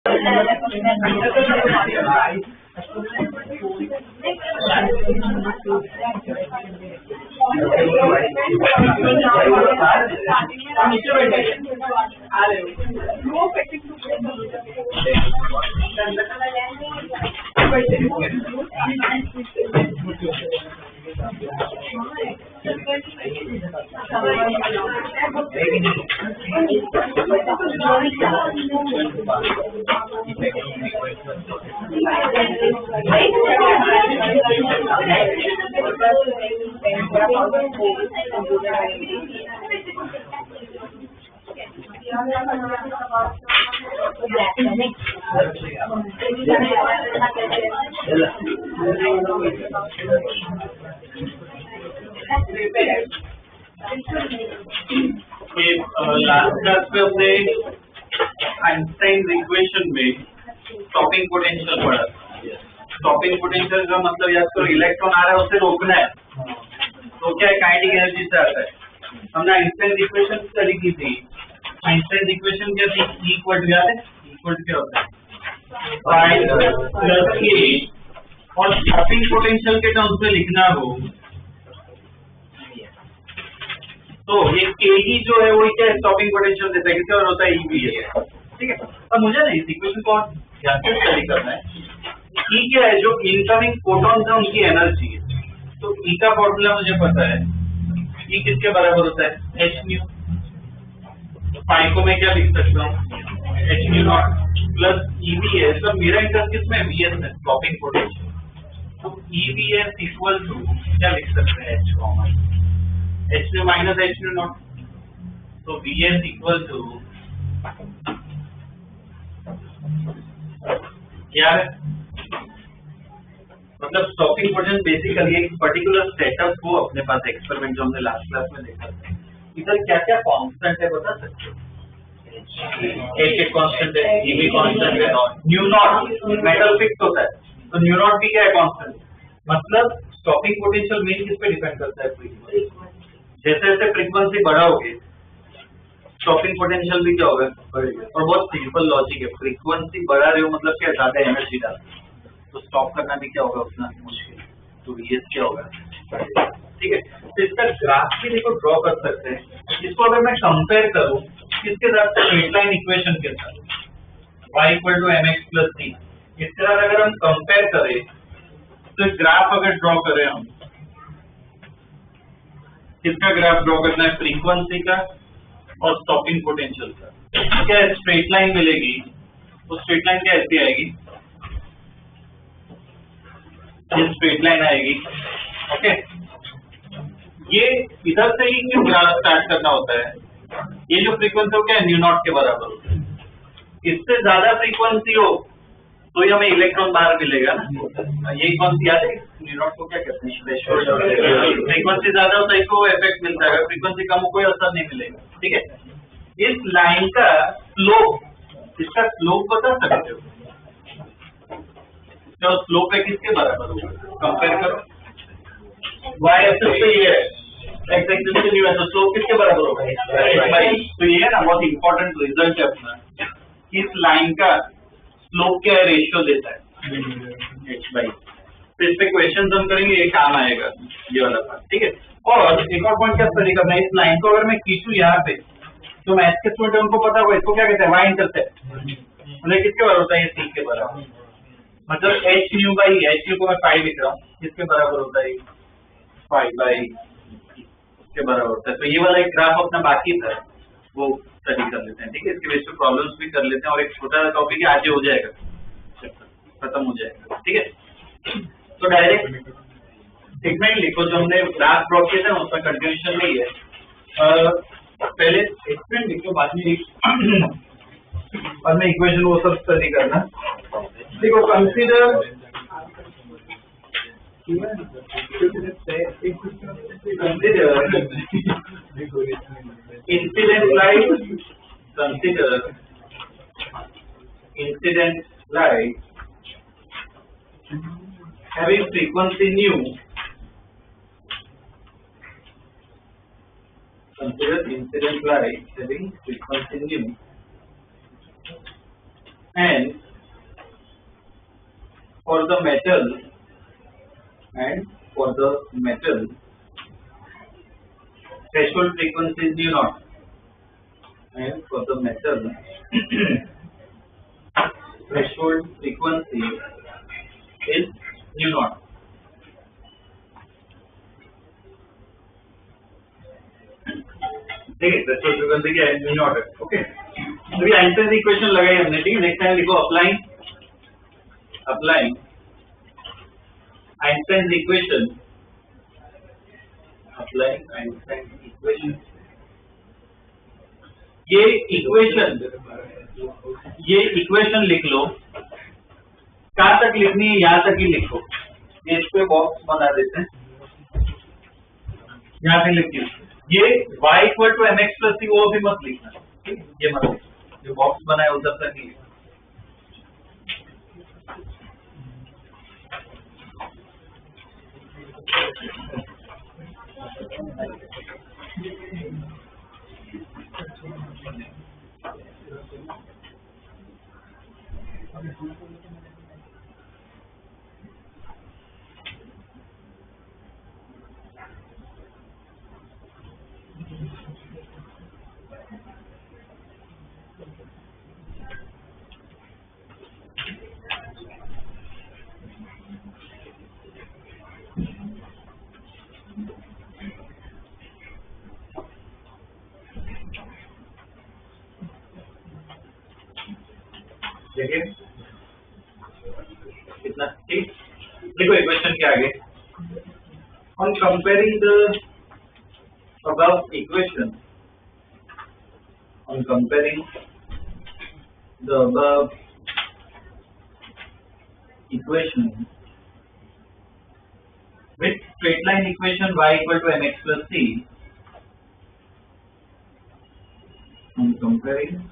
Last class में हमने Einstein equation में स्टॉपिंग पोटेंशियल पढ़ा। स्टॉपिंग पोटेंशियल का मतलब याद करो, इलेक्ट्रॉन आ रहा है उसे रोकना है, तो क्या है, काइनेटिक एनर्जी से आता है। हमने आइंस्टाइन इक्वेशन स्टडी की थी। आइंस्टाइन इक्वेशन क्या थी? E इक्वल याद है? इक्वल क्या होता है? फाई प्लस के, और स्टॉपिंग पोटेंशियल के टर्म्स में लिखना हो तो ये के ही जो है वो क्या स्टॉपिंग पोटेंशियल देता है, किसका होता है? ईवी है। ठीक है, अब मुझे ना इस इक्वेशन को ध्यान से स्टडी करना है। ई क्या है? जो इनकमिंग फोटॉन्स है उनकी एनर्जी है। तो ई का फॉर्मूला मुझे पता है। ई किसके बराबर होता है? H new. फाई को मैं क्या लिख सकता हूँ? H nu not plus EV है। तो मेरा इंटरेस्ट किसमें? वीएस में, स्टॉपिंग पोटेंशियल। तो ईवीएस इक्वल टू क्या लिख सकते हैं? H common H new minus H nu not. तो वीएस इक्वल टू क्या है? मतलब स्टॉपिंग पोटेंशियल बेसिकली एक पर्टिकुलर सेटअप को अपने पास एक्सपेरिमेंट जो हमने लास्ट क्लास में देखा था, इधर क्या क्या कांस्टेंट है बता सकते हो? एक कांस्टेंट है, ईवी कांस्टेंट है, न्यू नॉट मेटल फिक्स होता है, तो न्यू नॉट भी क्या है? कांस्टेंट। मतलब स्टॉपिंग पोटेंशियल मेन किस पे डिपेंड करता है? फ्रीक्वेंसी। जैसे जैसे फ्रीक्वेंसी बढ़ाओगे स्टॉपिंग पोटेंशियल भी क्या होगा? बढ़ेगा। और बहुत सिंपल लॉजिक है, फ्रीक्वेंसी बढ़ा रहे हो मतलब क्या, ज्यादा एनर्जी डाल, तो स्टॉप करना भी क्या होगा? उतना मुश्किल। तो वीएस क्या होगा? ठीक है, तो इसका ग्राफ भी देखो ड्रॉ कर सकते हैं। इसको अगर मैं कंपेयर करूं किसके साथ? स्ट्रेट लाइन इक्वेशन के साथ, y equal to mx plus c। इसके साथ अगर हम कंपेयर करें तो ग्राफ अगर ड्रॉ करें हम, किसका ग्राफ ड्रॉ करना है? फ्रीक्वेंसी का और स्टॉपिंग पोटेंशियल का। क्या स्ट्रेट लाइन मिलेगी? तो स्ट्रेट लाइन क्या ऐसी आएगी? ये स्ट्रेट लाइन आएगी। ओके, ये इधर से ही क्यों ग्राफ स्टार्ट करना होता है? ये जो फ्रीक्वेंसी हो क्या है? न्यू नॉट के बराबर होता है। इससे ज्यादा फ्रीक्वेंसी हो तो ही हमें इलेक्ट्रॉन बाहर मिलेगा ना। यही कौन सी याद है? न्यू नॉट को क्या कहते हैं? फ्रीक्वेंसी ज्यादा हो तो इसको इफेक्ट मिलता है, फ्रीक्वेंसी कम हो कोई असर नहीं मिलेगा। ठीक है, इस लाइन का स्लोप, इसका स्लोप बता सकते हो? तो स्लोप है किसके बराबर होगा? कंपेयर करो, y एक्सिस पे ये है, x एक्सिस पे न्यू है, तो स्लोप किसके बराबर होगा? तो ये है ना बहुत इंपॉर्टेंट रिजल्ट है अपना। इस लाइन का स्लोप क्या है? रेशियो देता है h/। तो इस पे क्वेश्चन हम करेंगे, ये काम आएगा ये वाला पार्ट। ठीक है, और एक और पॉइंट क्या स्टडी करना है, इस लाइन को अगर मैं खींचूं यहाँ पे तो मैथ्स के स्टूडेंट उनको पता होगा इसको क्या कहते हैं? y intercept. मतलब किसके बराबर होता है? ये c के बराबर। मतलब h new by h new को मैं फाई लिख रहा हूँ, किसके बराबर होता है? फाई बाई के बराबर होता है। तो ये वाला एक ग्राफ अपना बाकी था, वो स्टडी कर लेते हैं। ठीक है, इसके बेस पे प्रॉब्लम्स भी कर लेते हैं, और एक छोटा सा टॉपिक आज हो जाएगा, खत्म हो जाएगा। ठीक है, तो डायरेक्ट स्टेटमेंट लिखो जो हमने लास्ट ड्रॉप किया था, उसका कंटिन्यूशन नहीं है। पहले स्टेटमेंट लिखो, बाद में इक्वेशन वो सब स्टडी करना। देखो, consider incident light having frequency nu. Consider incident light having frequency nu and for the metal threshold frequency is nu naught, and for the metal threshold frequency is nu naught. ठीक है, threshold frequency क्या है, nu naught है. Okay, तो ये Einstein equation लगाई हमने. ठीक है, नेक्स्ट टाइम लिखो अप्लाइंग आइंस्टाइन इक्वेशन. ये इक्वेशन लिख लो. कहाँ तक लिखनी है, यहाँ तक ही लिखो. ये इस पे बॉक्स बना देते हैं, यहाँ पे लिखिए. ये y equal to mx plus C, वो भी मत लिखना. ठीक है, ये मत लिखना, जो बॉक्स बना है उधर तक ही. देखिए कितना ठीक. देखो इक्वेशन के आगे, on comparing the above equation with straight line equation y equal to mx plus c, on comparing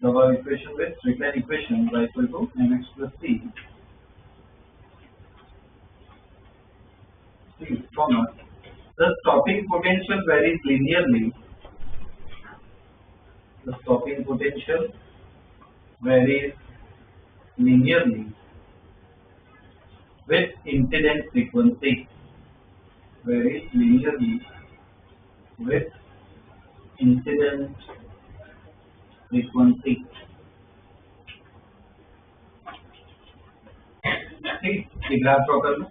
the above equation with straight line equation y equal to mx plus c, comma, the stopping potential varies linearly. The stopping potential varies linearly with incident frequency. Varies linearly with incident frequency. ठीक, ये graph draw कर लो.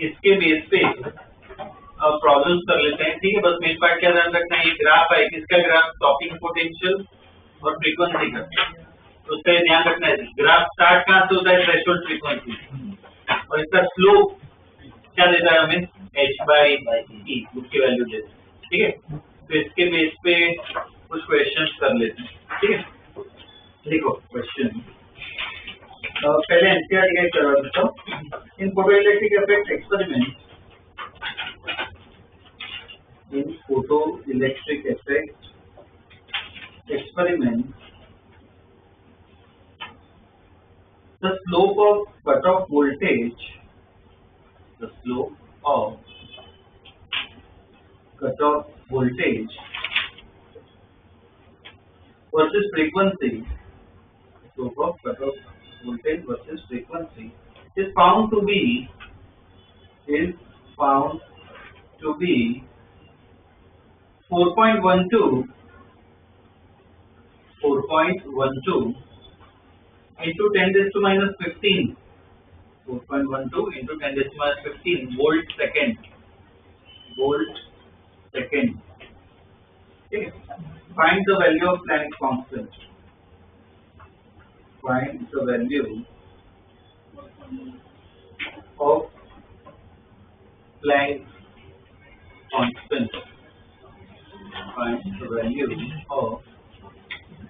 इसके base पे problems कर लेते हैं. ठीक है, बस मेन पार्ट क्या ध्यान रखना है, ये ग्राफ है, किसका ग्राफ, स्टॉपिंग पोटेंशियल और फ्रीक्वेंसी का. तो उसका ध्यान रखना है. ग्राफ स्टार्ट कहाँ से होता है, थ्रेशोल्ड फ्रीक्वेंसी, और इसका स्लोप क्या देता है हमें, h/e, उसकी वैल्यू देता है. ठीक है, तो इसके बेस पे कुछ क्वेश्चंस कर लेते हैं. ठीक है, देखो क्वेश्चन पहले एनसीईआरटी का करवा देता हूँ. In photoelectric effect experiment, in photoelectric effect experiment, the slope of cutoff voltage, the slope of cutoff voltage versus frequency, slope of cutoff voltage versus frequency is found to be 4.12 into 10 raised to minus 15, 4.12 into 10 raised to minus 15 volt second. Okay. Find the value of Planck's constant. Find the value of Planck's constant. Find the value of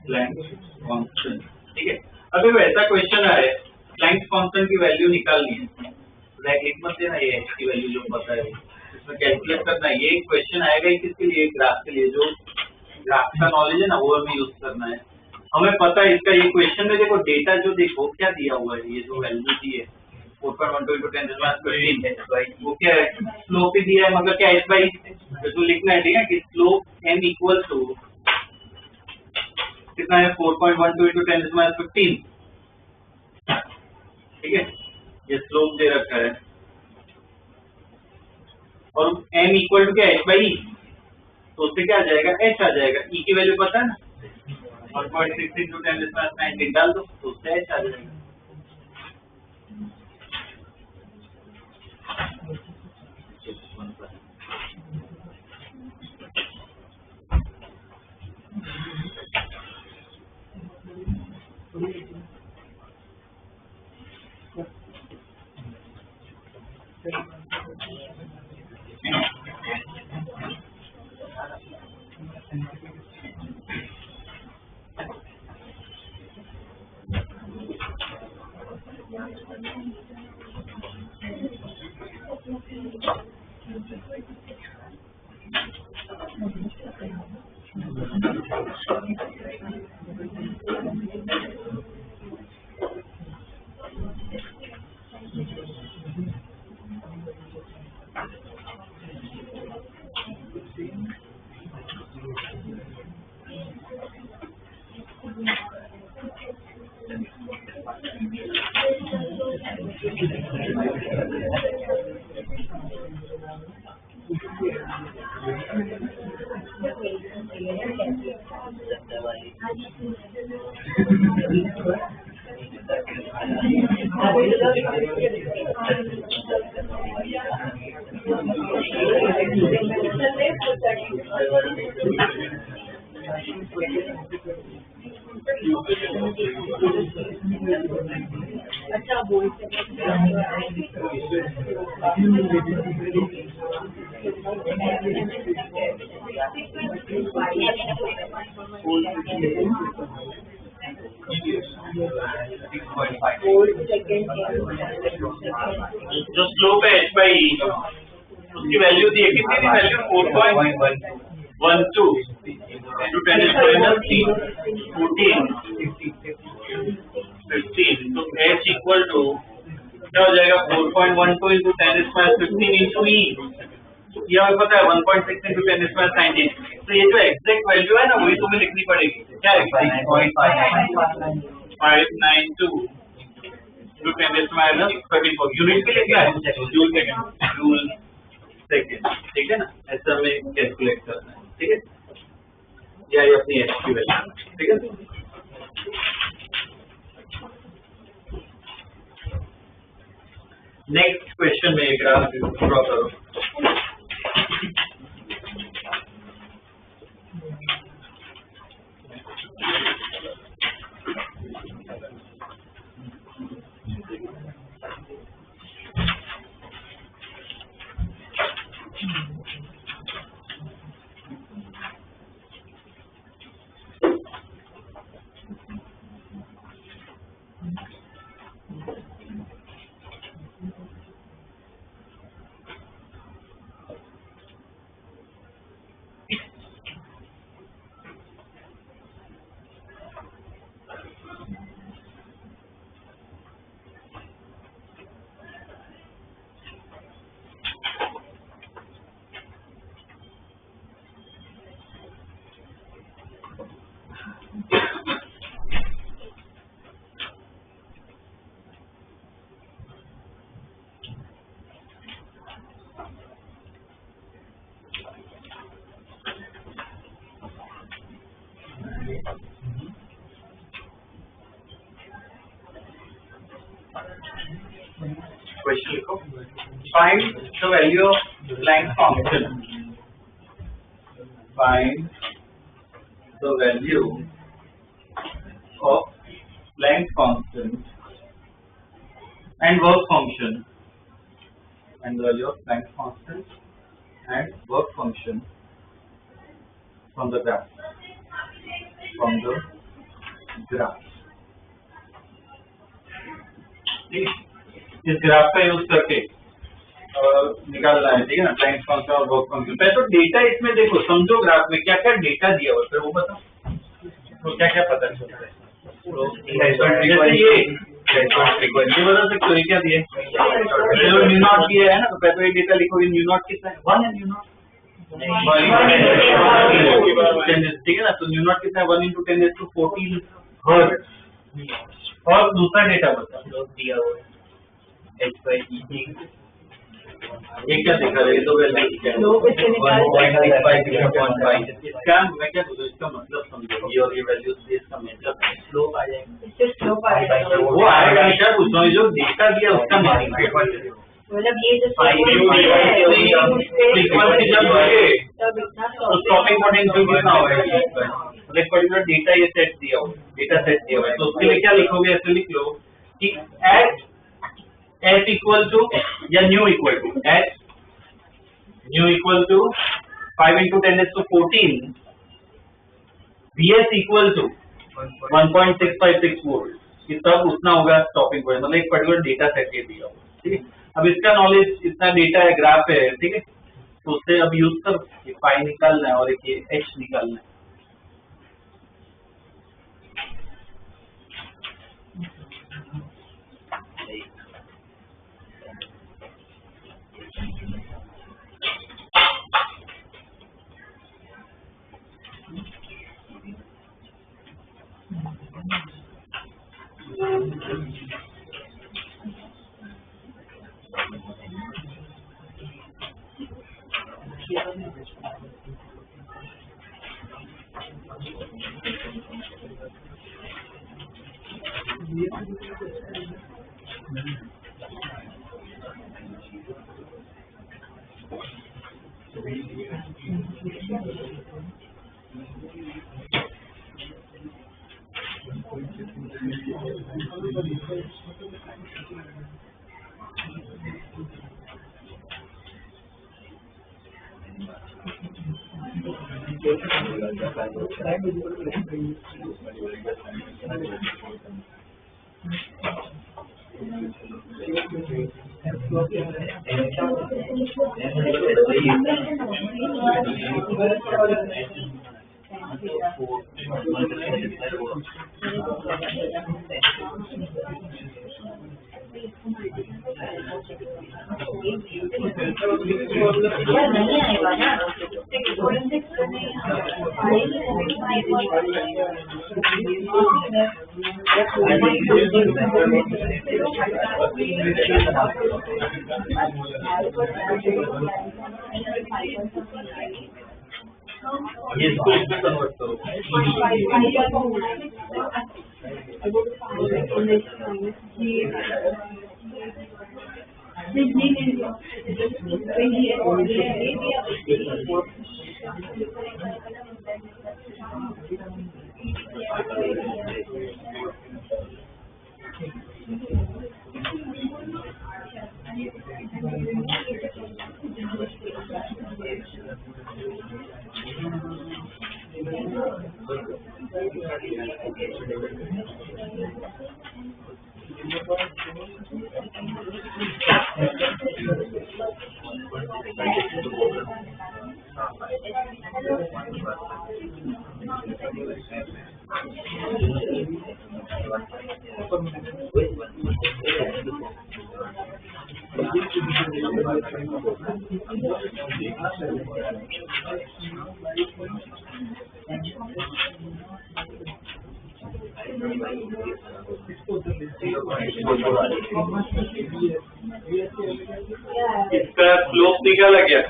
Planck's constant. ठीक है. अगर वैसा question है Planck's constant की value निकालनी है, लिख मत देना ये h की वैल्यू जो पता है इसमें कैलकुलेट करना है. ये क्वेश्चन आएगा ही किसके लिए, ग्राफ के लिए. जो ग्राफ का नॉलेज है ना वो हमें यूज करना है. हमें पता है इसका. ये क्वेश्चन में देखो डेटा जो देखो क्या दिया हुआ है, ये जो वैल्यू दी है 4.12 into 10 raised to minus 15 वो क्या है, स्लोप ही दिया है, मगर क्या h by तो लिखना है. ठीक है कि स्लोप m इक्वल टू कितना है 4.12 into 10 raised to minus 15. ठीक है, ये स्लोप दे रखा है और m इक्वल टू क्या h by e, तो उससे क्या आ जाएगा h आ जाएगा. e की वैल्यू पता है ना, 1.6 into 10 raised to minus 19 डाल दो तो उससे h आ जाएगा. जो स्लोप है h by e उसकी वैल्यू दी है, कितनी थी value 4.12 into 10 raised to minus 15. तो h इक्वल टू क्या हो जाएगा 4.12 into 10 raised to minus 15 into e. ये हमें पता है 1.6 into 10 raised to minus 19. तो ये जो एग्जैक्ट वैल्यू है ना वही तुम्हें लिखनी पड़ेगी. क्या है 592 into 10 raised to minus 34. Unit भी लिखना है, जूल सेकेंड. ठीक है ना, ऐसा हमें कैलकुलेट करना है. ठीक है, या ये अपनी h की वैल्यू. ठीक है, नेक्स्ट क्वेश्चन में एक ग्राफ ड्रॉ करो. Find the value of Planck function. Find the value of Planck constant and work function. And the value of Planck constant and work function from the graph. इस graph का use करके निकालना है, ठीक है ना, Planck function और work function. पहले तो डेटा इसमें देखो, समझो ग्राफ में क्या क्या डेटा दिया हुआ है वो बताओ, तो क्या क्या पता चलता है। जैसे ये फ्रीक्वेंसी बदल सकते हो, ये क्या दिए, न्यू नॉट दिया है ना, तो पहले तो ये डेटा लिखोगे, न्यू नॉट कितना है, 1 है न्यू नॉट, ठीक है ना, तो न्यू नॉट कितना है, 1 × 10⁻14 हर्ट्ज। और दूसरा डेटा बताओ दिया हुआ है h/e, ये क्या दिखा रहा है, दो वैल्यू क्या है, 1.65 इसका मैं क्या बोलूं, इसका मतलब समझो, ये और ये वैल्यूज से इसका मतलब स्लोप आ जाएगा, इससे स्लोप आ जाएगा, वो आएगा नहीं, क्या पूछ रहा हूं, जो डेटा दिया उसका मीनिंग मतलब ये जो फ्रीक्वेंसी जब होगी तो स्टॉपिंग पोटेंशियल कितना होगा, मतलब एक पर्टिकुलर डेटा ये सेट दिया हो, डेटा सेट दिया हुआ है, तो उसके लिए क्या लिखोगे, ऐसे लिख लो कि एट h इक्वल टू या nu equal to h nu equal to 5 × 10⁻14 Vs equal to 1.656 volt, ये सब उतना होगा स्टॉपिंग पॉइंट, मतलब एक पर्टिकुलर डेटा सेट के दिया होगा, ठीक है। अब इसका नॉलेज, इतना डेटा है, ग्राफ है, ठीक है, तो उससे अब यूज कर फाई निकालना है और एक ये h निकालना है। नहीं आएगा ना, ये इसको इसमें कन्वर्ट करो, इसका स्लोप निकाला क्या,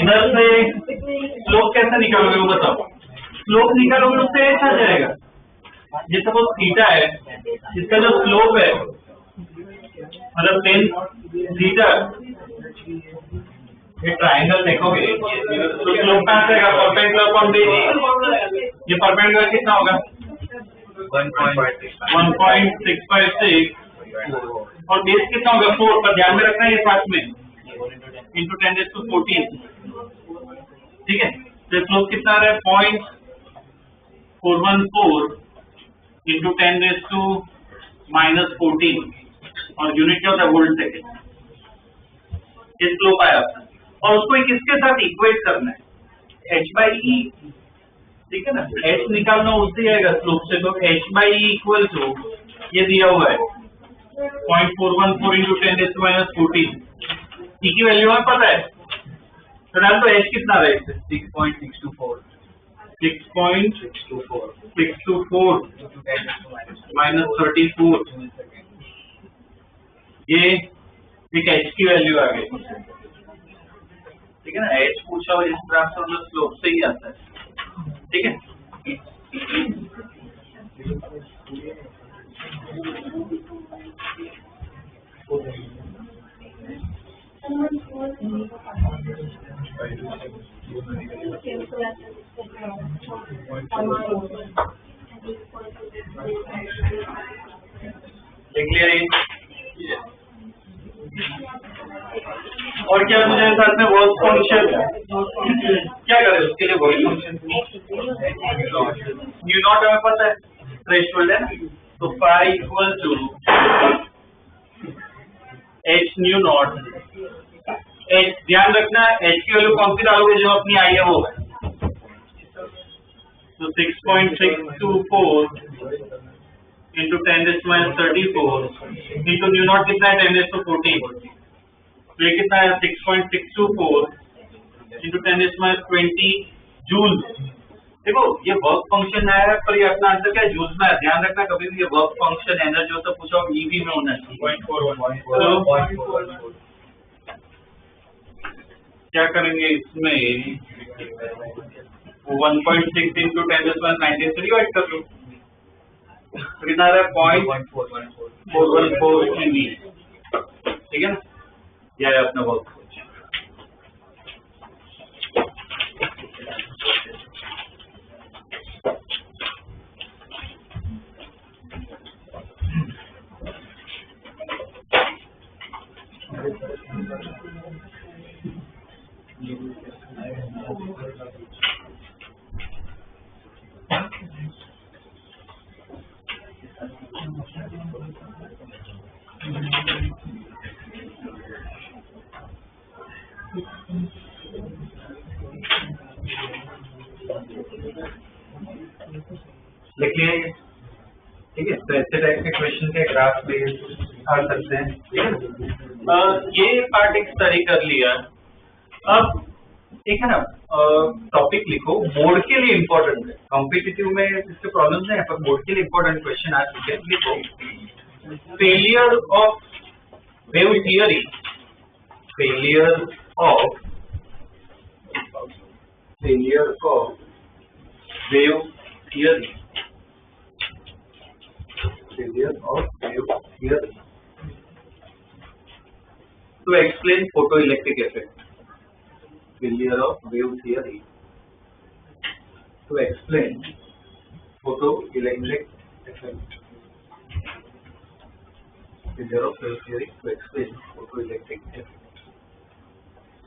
इधर से स्लोप कैसे निकालोगे वो बताओ, स्लोप निकालोगे उससे h आ जाएगा, ये सपोज थीटा है, इसका जो स्लोप है मतलब 10 थीटा, ये ट्रायंगल देखोगे तो स्लोप कहाँ से आएगा? Perpendicular upon base. ये परपेंडिकुलर कितना होगा? 1.656 और बेस कितना होगा? 4। पर ध्यान में रखना है ये साथ में इंटू 10⁻14। ठीक है, तो स्लोप कितना आ रहा है? 0.414 इंटू 10⁻14 और यूनिट क्या होता है? Volt second. ये स्लोप आया और उसको किसके साथ इक्वेट करना है? h/e। ठीक है ना, h निकालना उससे आएगा स्लोप से, तो h/e इक्वल टू ये दिया हुआ है 0.414 इंटू 10⁻14। e की वैल्यू हमें पता है, तो डाल तो h कितना रहे? 6.624 माइनस 34। ये एक h की वैल्यू आ गई। ठीक है ना, h पूछा और इस ग्राफ से मतलब स्लोप से ही आता है। ठीक है, देख लिया ये। और क्या मुझे साथ में वर्क फंक्शन क्या करें उसके लिए? वर्क फंक्शन न्यू नॉट हमें पता है, थ्रेशोल्ड है ना, तो phi equal to H nu not. H ध्यान रखना, एच की वैल्यू कौन सी डालोगे? जो अपनी आई है वो। तो 6.624 इंटू 10⁻34 इंटू न्यू नॉट कितना है? 10⁻14। तो ये कितना है? 6.624 इंटू 10⁻20 जूल। देखो ये वर्क फंक्शन है, पर ये अपना आंसर क्या है? जूल्स में है। ध्यान रखना, कभी भी ये वर्क फंक्शन एनर्जी होता पूछा हो ईवी में होना चाहिए। 0.41 क्या करेंगे इसमें? 1.6 इंटू 10⁻19 से डिवाइड कर लो, कितना आ रहा है? 0.414 MV। ठीक है ना, यह है अपना वर्क। लिख लिया ये। ठीक है, तो ऐसे टाइप के क्वेश्चन के ग्राफ पे आ सकते हैं। ठीक है, ये पार्ट एक स्टडी कर लिया। अब एक है ना, टॉपिक लिखो, बोर्ड के लिए इंपॉर्टेंट है। कॉम्पिटिटिव में इसके प्रॉब्लम नहीं है, पर बोर्ड के लिए इंपॉर्टेंट क्वेश्चन आ चुके हैं। लिखो, failure of wave theory, failure of wave theory, failure of wave theory to explain photoelectric effect. Failure of wave theory to explain photoelectric effect. Failure of wave theory to explain photoelectric effect.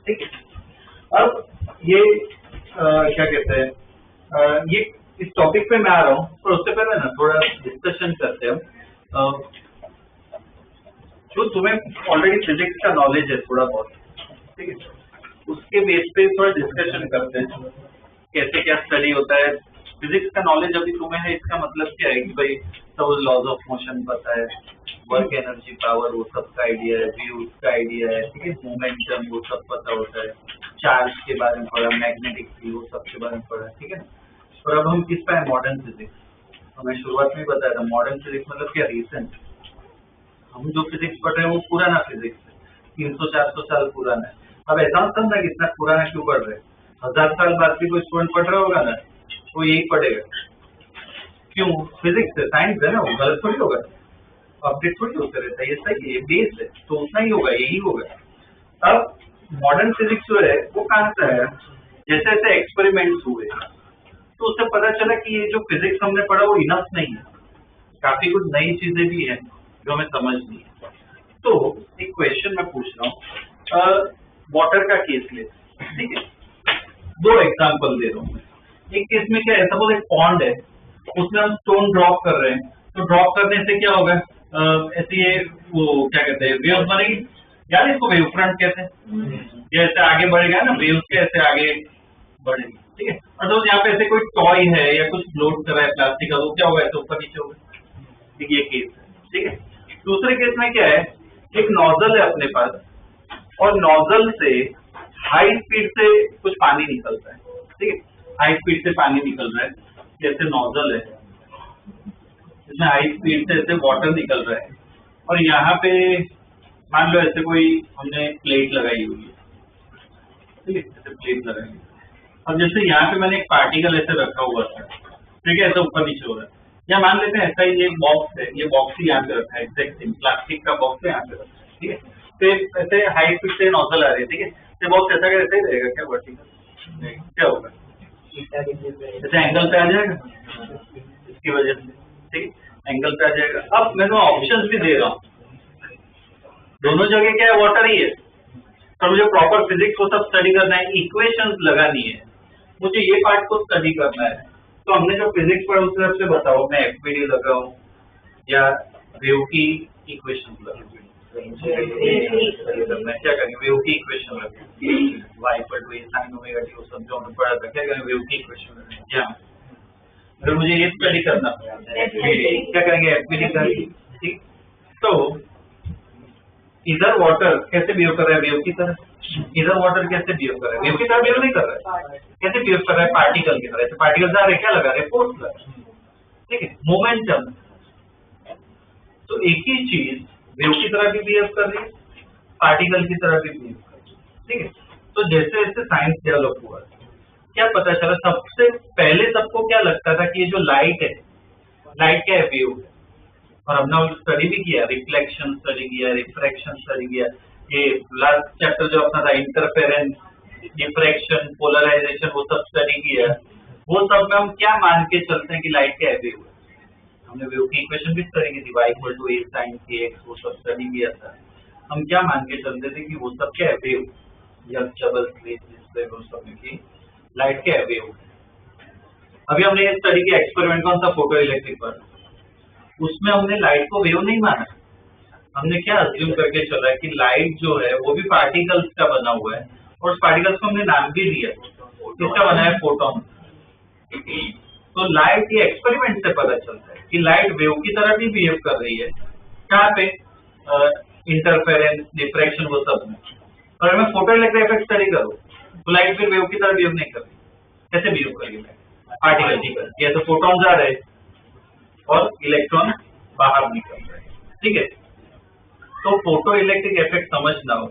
ठीक है, अब ये क्या कहते हैं, ये इस topic पे मैं आ रहा हूँ, पर उससे पहले ना थोड़ा डिस्कशन करते हैं। जो तुम्हें ऑलरेडी फिजिक्स का नॉलेज है थोड़ा बहुत, ठीक है, उसके बेस पे थोड़ा डिस्कशन करते हैं कैसे क्या स्टडी होता है। फिजिक्स का नॉलेज अभी तुम्हें है, इसका मतलब क्या है कि भाई सब लॉज ऑफ मोशन पता है, वर्क एनर्जी पावर वो सब का आइडिया है, व्यूज का आइडिया है, ठीक है, मोमेंटम वो सब पता होता है, चार्ज के बारे में पढ़ा, मैग्नेटिक फील्ड वो सब के बारे में पढ़ा। ठीक है ना, और अब हम किस पे है? Modern physics. हमें शुरुआत में बताया था मॉडर्न फिजिक्स मतलब क्या? रिसेंट। हम जो फिजिक्स पढ़ रहे हैं वो पुराना फिजिक्स है, 300-400 साल पुराना है। अब ऐसा मत समझना कि इतना पुराना क्यों पढ़ रहे हैं, 1000 साल बाद भी कोई स्टूडेंट पढ़ रहा होगा ना, वो यही पढ़ेगा। क्यों? फिजिक्स है, साइंस है ना, वो गलत थोड़ी होगा। अपडेट थोड़ी होते रहता है, ये सही है, बेस है तो उतना ही होगा, यही होगा। अब मॉडर्न फिजिक्स जो है वो कहाँ से आया, जैसे जैसे एक्सपेरिमेंट्स हुए तो उससे पता चला कि ये जो फिजिक्स हमने पढ़ा वो इनफ नहीं है, काफी कुछ नई चीजें भी हैं जो हमें समझ नहीं है। तो एक क्वेश्चन मैं पूछ रहा हूँ, वाटर का केस ले, ठीक है, दो एग्जांपल दे रहा हूँ। एक केस में क्या है, सपोज एक पॉन्ड है, उसमें हम स्टोन ड्रॉप कर रहे हैं, तो ड्रॉप करने से क्या होगा, ऐसे ये वो क्या कहते हैं, वेव्स बनेगी, यार इसको वेव फ्रंट कहते हैं, जैसे आगे बढ़ेगा ना वेव्स के ऐसे आगे बढ़ेगी, ठीक है। और तो यहाँ पे ऐसे कोई टॉय है या कुछ फ्लोट कर रहा है प्लास्टिक का, तो क्या होगा, ऐसे ऊपर नीचे होगा, ठीक है, ये केस है, ठीक है। दूसरे केस में क्या है, एक नोजल है अपने पास और नोजल से हाई स्पीड से कुछ पानी निकलता है, ठीक है, हाई स्पीड से पानी निकल रहा है, जैसे नोजल है इसमें हाई स्पीड से ऐसे वाटर निकल रहा है, और यहाँ पे मान लो ऐसे कोई हमने प्लेट लगाई हुई है, ठीक है, ऐसे प्लेट लगाई है, और जैसे यहाँ पे मैंने एक पार्टिकल ऐसे रखा हुआ था, ठीक है, ऐसे ऊपर नीचे हो रहा है, या मान लेते हैं ऐसा ही ये बॉक्स है, ये बॉक्स ही यहाँ पे रखा है, एग्जैक्ट प्लास्टिक का बॉक्स है यहाँ पे रखा है, ठीक है, तो ऐसे हाई स्पीड से नोजल आ रही है, ठीक है, ये बॉक्स ऐसा कैसे ही रहेगा क्या, वर्टिकल क्या होगा, ऐसे एंगल पे आ जाएगा इसकी वजह से, ठीक है, एंगल पे आ जाएगा। अब मैं ऑप्शंस भी दे रहा हूँ, दोनों जगह क्या है, वाटर ही है, तो मुझे प्रॉपर फिजिक्स को सब स्टडी करना है, इक्वेशंस लगानी है, मुझे ये पार्ट को स्टडी करना है, तो हमने जो फिजिक्स पढ़ा उस तरफ से बताओ, मैं एफपीडी लगाऊं या वेव की इक्वेशन लगाऊं, क्या करेंगे, वेव की इक्वेशन लगाएं, y = sin ओमेगा t, वो सब जो हमने पढ़ा था, क्या करेंगे, वेव की इक्वेशन लगाएं, क्या अगर मुझे ये स्टडी करना क्या करेंगे, एफपीडी करेंगे, ठीक। तो इधर वाटर कैसे बिहेव कर रहा है, वेव की तरह, इधर वाटर कैसे बिहेव कर रहा है, वेव की तरह बिहेव नहीं कर रहा है, कैसे बिहेव कर रहा है, पार्टिकल की तरह, पार्टिकल जा रहे क्या लगा रहे, फोर्स लगा रहे, ठीक है, मोमेंटम। तो एक ही चीज वेव की तरह भी बिहेव कर रही है, पार्टिकल की तरह भी बिहेव कर रही है, ठीक है। तो जैसे जैसे साइंस डेवलप हुआ, क्या पता चला, सबसे पहले सबको क्या लगता था कि ये जो लाइट है, लाइट क्या है, वेव है, और हमने स्टडी भी किया, रिफ्लेक्शन स्टडी किया, रिफ्रैक्शन स्टडी किया, ये लास्ट चैप्टर जो अपना था इंटरफेरेंस, डिफ्रैक्शन, पोलराइजेशन, वो सब स्टडी किया। वो सब में हम क्या मान के चलते हैं कि लाइट क्या है, वेव है। हमने वेव की इक्वेशन भी स्टडी की थी, y = a sin kx, वो सब स्टडी किया था। हम क्या मान के चलते थे कि वो सब क्या है, वेव, या डबल स्लिट डिस्प्ले, वो सब में कि लाइट क्या है, वेव। अभी हमने ये स्टडी किया एक्सपेरिमेंट, कौन सा, फोटो इलेक्ट्रिक पर, उसमें हमने लाइट को वेव नहीं माना, हमने क्या अज्यूम करके चला है कि लाइट जो है वो भी पार्टिकल्स का बना हुआ है, और उस पार्टिकल्स को हमने नाम भी दिया, किसका बना है, फोटोन। तो लाइट, ये एक्सपेरिमेंट से पता चलता है कि लाइट वेव की तरह भी बिहेव कर रही है, कहाँ पे, इंटरफेरेंस, डिफ्रैक्शन, वो सब में। और अगर मैं फोटो इलेक्ट्रिक इफेक्ट स्टडी करूँ तो लाइट फिर वेव की तरह बिहेव नहीं कर रही, कैसे बिहेव करेगी, पार्टिकल की तरह, ये तो फोटोन जा रहे और इलेक्ट्रॉन बाहर निकल रहे हैं, ठीक है। तो फोटो इलेक्ट्रिक इफेक्ट समझना हो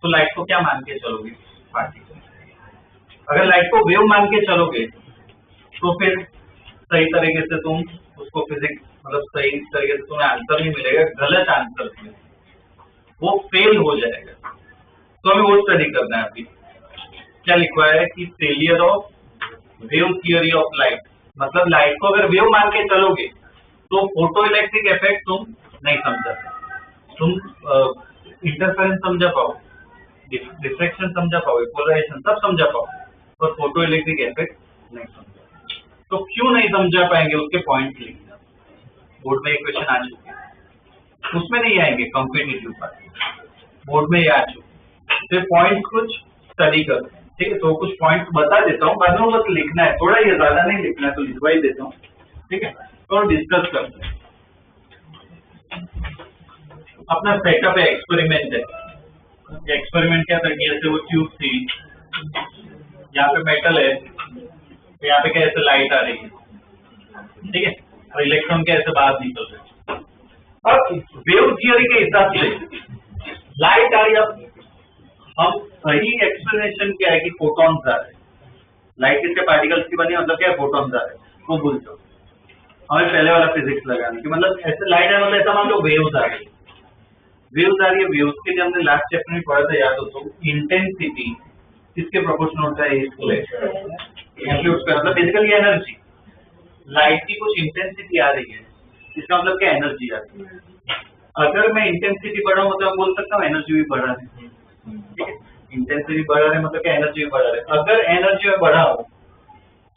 तो लाइट को क्या मान के चलोगे, पार्टिकल। अगर लाइट को वेव मान के चलोगे तो फिर सही तरीके से तुम उसको फिजिक्स, मतलब सही तरीके से तुम्हें आंसर नहीं मिलेगा, गलत आंसर मिलेगा, वो फेल हो जाएगा। तो हमें वो स्टडी करना है। अभी क्या लिखा है कि failure of wave theory of light, मतलब लाइट को अगर वेव मान के चलोगे तो फोटो इलेक्ट्रिक इफेक्ट तुम नहीं समझा, तुम इंटरफेरेंस समझा पाओ, डिफ्रैक्शन समझा पाओ, पोलराइजेशन सब समझा पाओ, पर फोटो इलेक्ट्रिक इफेक्ट नहीं समझा। तो क्यों नहीं समझा पाएंगे, उसके पॉइंट लिखना। बोर्ड में इक्वेशन आ चुके हैं, उसमें नहीं आएंगे कॉम्पिटिटिव पार्ट, बोर्ड में ये आ चुके। तो पॉइंट कुछ स्टडी करो, ठीक है। तो कुछ पॉइंट बता देता हूँ, बाद में बस लिखना है, थोड़ा ये ज्यादा नहीं लिखना है, तो लिखवा ही देता हूँ, ठीक है। तो डिस्कस करते हैं। अपना सेटअप है, एक्सपेरिमेंट है। एक्सपेरिमेंट क्या था कि ऐसे वो ट्यूब थी, यहाँ पे मेटल है, तो यहाँ पे कैसे लाइट आ रही है, ठीक है, और इलेक्ट्रॉन कैसे बाहर निकल रहे हैं। अब वेव थियोरी के हिसाब से लाइट आ रही, अब हम सही एक्सप्लेनेशन क्या है कि फोटॉन्स आ रहे हैं, लाइट किसके, पार्टिकल्स की बनी, मतलब क्या है, फोटॉन्स आ रहे हैं, वो भूल जाओ। हमें पहले वाला फिजिक्स लगाना कि मतलब ऐसे लाइट है मतलब ऐसा मान लो वेव्स आ रही है, वेव्स आ रही है, वेव्स के लिए हमने लास्ट चैप्टर में पढ़ा था, याद हो तो इंटेंसिटी किसके प्रोपोर्शनल होता है, इसके एम्पलीट्यूड का, मतलब बेसिकली एनर्जी, लाइट की कुछ इंटेंसिटी आ रही है, इसका मतलब क्या, एनर्जी आ रही है। अगर मैं इंटेंसिटी बढ़ाऊं मतलब मैं बोल सकता हूँ एनर्जी भी बढ़ा है, ठीक है, इंटेंसिटी बढ़ा रहे मतलब क्या, एनर्जी भी बढ़ा रहे। अगर एनर्जी में बढ़ाओ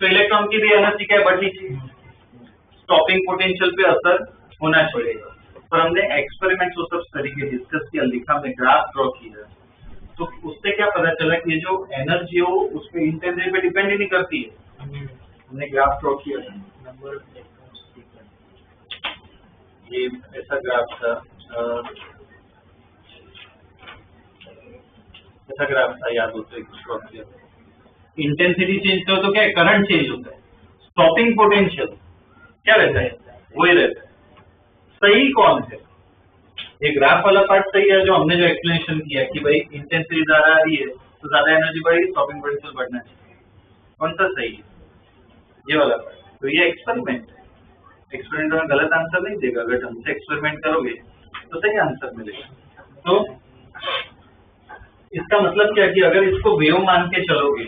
तो इलेक्ट्रॉन की भी एनर्जी क्या बढ़नी चाहिए, स्टॉपिंग पोटेंशियल पे असर होना चाहिए। पर हमने एक्सपेरिमेंट्स वो सब तरीके डिस्कस किया, लिखा, हमने ग्राफ ड्रॉ किया, तो उससे क्या पता चला कि ये जो एनर्जी हो उस पे इंटेंसिटी पे डिपेंड ही नहीं करती है। हमने ग्राफ ड्रॉ किया था, नंबर ये ऐसा ग्राफ था, ऐसा ग्राफ था, याद हो तो ड्रॉ किया। इंटेंसिटी चेंज करो तो क्या है, करंट चेंज होता है, स्टॉपिंग पोटेंशियल क्या रहता है, वही रहता है। सही कौन है, ये ग्राफ वाला पार्ट सही है, जो हमने जो एक्सप्लेनेशन किया कि भाई इंटेंसिटी ज्यादा आ रही है तो ज्यादा एनर्जी बढ़ेगी, स्टॉपिंग पोटेंशियल बढ़ना चाहिए, कौन सा सही है, ये वाला पार्ट। तो ये एक्सपेरिमेंट है, एक्सपेरिमेंट में गलत आंसर नहीं देगा, अगर ढंग से एक्सपेरिमेंट करोगे तो सही आंसर मिलेगा। तो इसका मतलब क्या कि अगर इसको वेव मान के चलोगे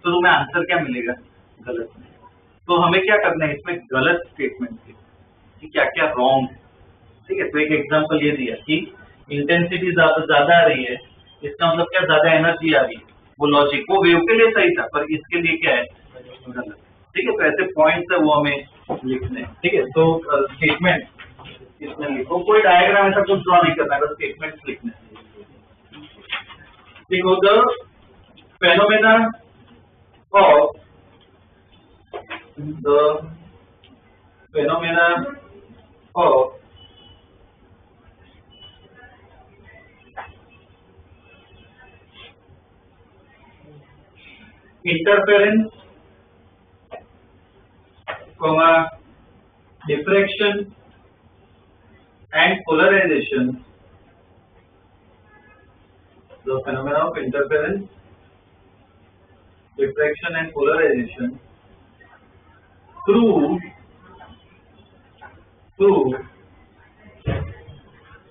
तो तुम्हें आंसर क्या मिलेगा, गलत। तो हमें क्या करना है, इसमें गलत स्टेटमेंट कि क्या क्या रॉन्ग है, ठीक है। तो एक एग्जांपल ये दिया कि इंटेंसिटी ज्यादा आ रही है, इसका मतलब क्या, ज्यादा एनर्जी आ रही है, वो लॉजिक वो वेव के लिए सही था पर इसके लिए क्या है, गलत, ठीक है। तो ऐसे पॉइंट्स है वो हमें लिखने हैं, ठीक है। तो स्टेटमेंट इसमें लिखो, कोई डायग्राम ऐसा कुछ ड्रॉ नहीं करना है, बस स्टेटमेंट लिखने हैं। देखो, the phenomena of the phenomena of interference, diffraction and polarization, the phenomena of interference, diffraction and polarization through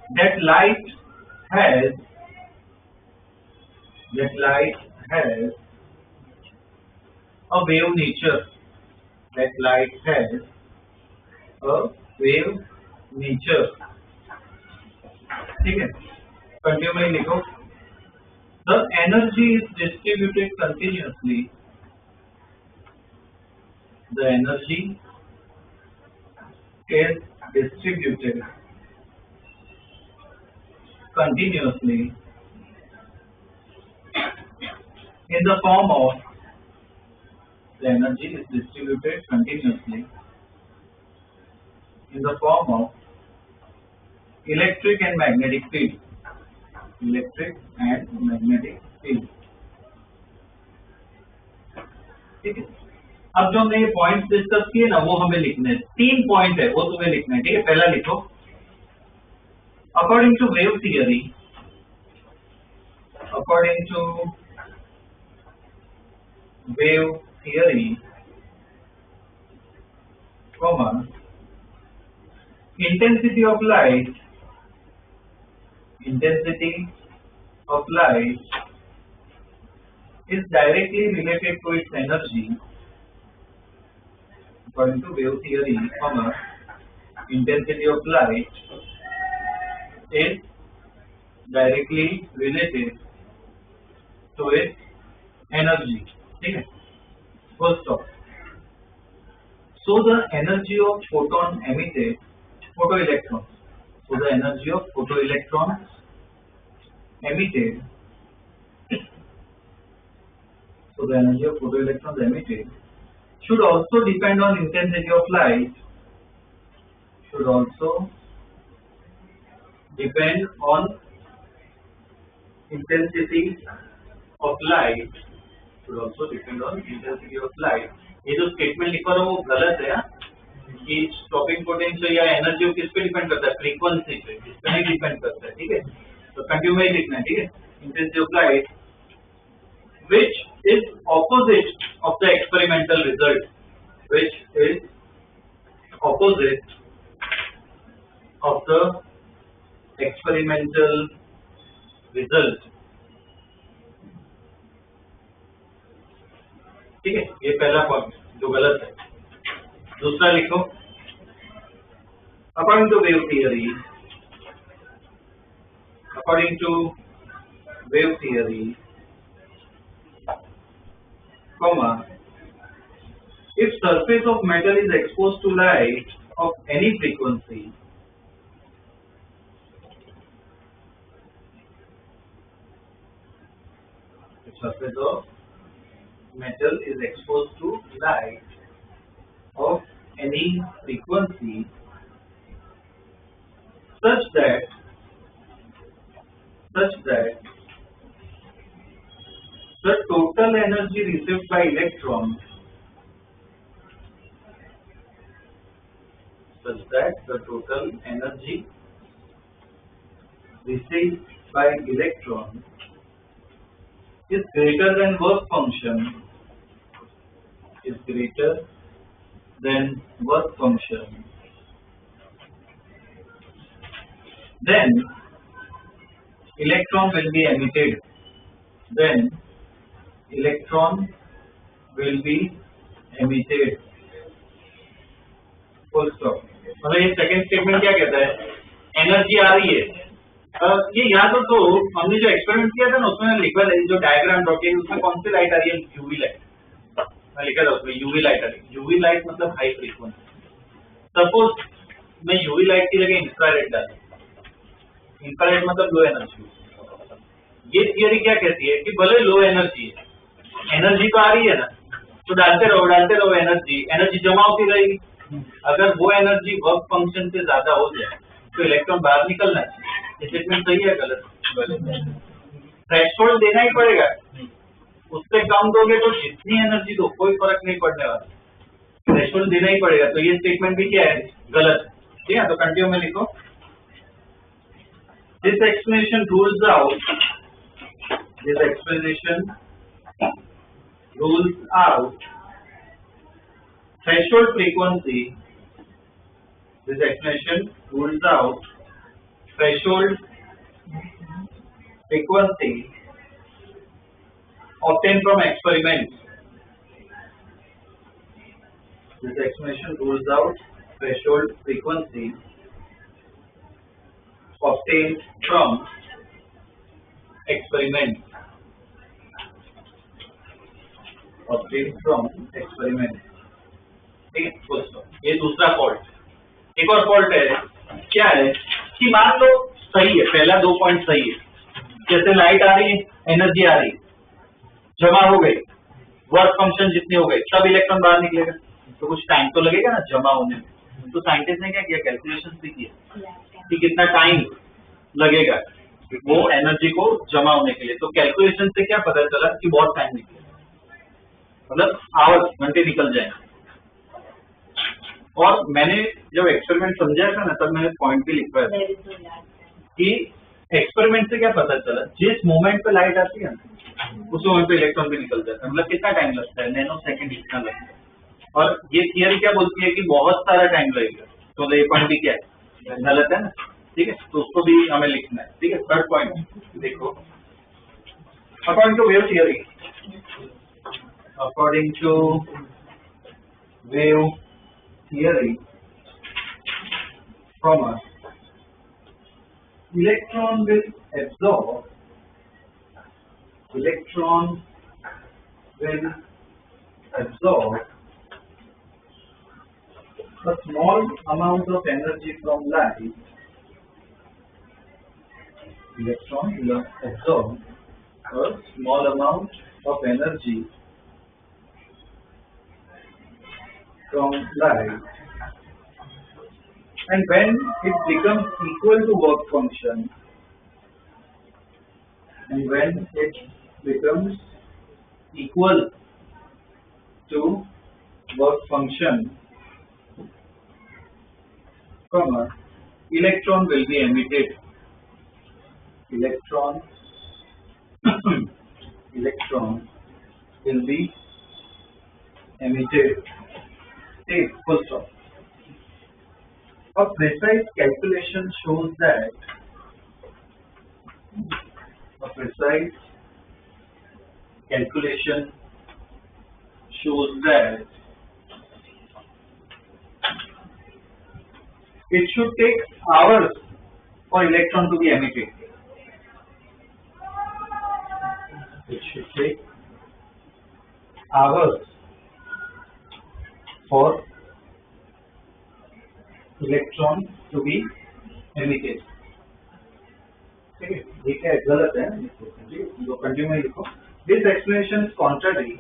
that light has a wave nature, that light has a wave nature, ठीक है। Continue में लिखो, the energy is distributed continuously, the energy is distributed continuously in the form of, the energy is distributed continuously in the form of electric and magnetic field, electric and magnetic field, ठीक है। अब जो हमने ये points discuss किए ना वो हमें लिखने हैं, 3 पॉइंट है वो तुम्हें लिखना है, ठीक है। पहला लिखो, according to wave theory, according to wave theory, comma, intensity of light is directly related to its energy, according to wave theory, comma, intensity of light is directly related to its energy, ठीक है। First off, so the energy of photon emitted, photoelectrons, so the energy of photoelectrons emitted, so the energy of photoelectrons emitted should also depend on intensity of light, should also depend on intensity of light, should also depend on intensity of light। ये जो statement लिखा है वो गलत है कि stopping potential या energy किस पे डिपेंड करता है, फ्रीक्वेंसी पे, इस पे नहीं डिपेंड करता है, ठीक है। तो कंटिन्यू में ही लिखना है, ठीक है। Intensity of light which is opposite of the experimental result, which is opposite of the experimental result. ठीक है, ये पहला पॉइंट जो गलत है. दूसरा लिखो, according to wave theory, comma, if surface of metal is exposed to light of any frequency, if surface of metal is exposed to light of any frequency such that the total energy received by electron is greater than work function then electron will be emitted. Full stop. मतलब ये second statement क्या कहता है, energy आ रही है. ये याद हो तो हमने जो एक्सपेरिमेंट किया था ना उसमें लिखा था, जो डायग्राम ड्रॉ किया उसमें कौन सी लाइट आ रही है, यूवी लाइट. मैं लिखा था उसमें यूवी लाइट आ रही है. यूवी लाइट मतलब हाई फ्रीक्वेंसी. सपोज मैं यूवी लाइट की जगह इंफ्रारेड डालूं, इंफ्रारेड मतलब लो एनर्जी. ये थियरी क्या कहती है कि भले लो एनर्जी है, एनर्जी तो आ रही है ना, तो डालते रहो एनर्जी जमा होती रहेगी. अगर वो एनर्जी वर्क फंक्शन से ज्यादा हो जाए तो इलेक्ट्रॉन बाहर निकलना चाहिए. ये स्टेटमेंट सही है गलत? थ्रेशोल्ड देना ही पड़ेगा. उससे कम दोगे तो जितनी एनर्जी दो कोई फर्क नहीं पड़ने वाला. थ्रेशोल्ड देना ही पड़ेगा. तो ये स्टेटमेंट भी क्या है, गलत. ठीक है, तो कंटिन्यू में लिखो. This explanation rules out threshold frequency. This explanation rules out threshold frequency obtained from experiments. This explanation rules out threshold frequency obtained from experiments. ठीक है, ये दूसरा फॉल्ट. एक और फॉल्ट है, क्या है कि मान लो सही है, पहला 2 पॉइंट सही है. जैसे लाइट आ रही है, एनर्जी आ रही है, जमा हो गई, वर्क फंक्शन जितनी हो गई, तब इलेक्ट्रॉन बाहर निकलेगा. तो कुछ टाइम तो लगेगा ना जमा होने में. तो साइंटिस्ट ने क्या किया, कैलकुलेशन भी किया कि कितना टाइम लगेगा वो एनर्जी को जमा होने के लिए. तो कैलकुलेशन से क्या पता चला कि बहुत टाइम निकलेगा, मतलब आवर्स, घंटे निकल जाएंगे. और मैंने जब एक्सपेरिमेंट समझाया था ना, तब मैंने पॉइंट भी लिखवाया था कि एक्सपेरिमेंट से क्या पता चला, जिस मोमेंट पे लाइट आती है ना उस मोमेंट पे इलेक्ट्रॉन भी निकल जाता है. मतलब कितना टाइम लगता है, नैनो सेकंड इतना लगता है. और ये थियरी क्या बोलती है कि बहुत सारा टाइम लगेगा. तो ये पॉइंट भी क्या है, गलत है ना. ठीक है, तो उसको भी हमें लिखना है. ठीक है, थर्ड पॉइंट देखो. According to wave theory, from a electron will absorb a small amount of energy from light. Electron will absorb a small amount of energy from light, and when it becomes equal to work function, electron will be emitted. Electron will be emitted. Take full stop. A precise calculation shows that it should take hours for electron to be emitted. It should take hours for electron to be emitted. ठीक है, ये क्या गलत है? तो continue लिखो. This explanation is contrary.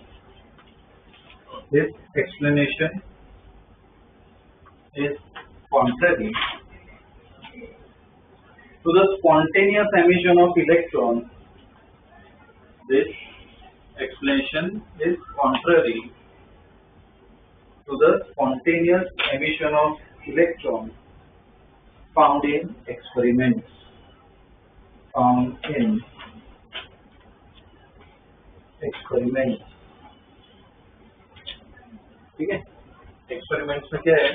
This explanation is contrary to the spontaneous emission of electron. This explanation is contrary to the spontaneous emission of electron found in experiments. ठीक है, एक्सपेरिमेंट्स में क्या है,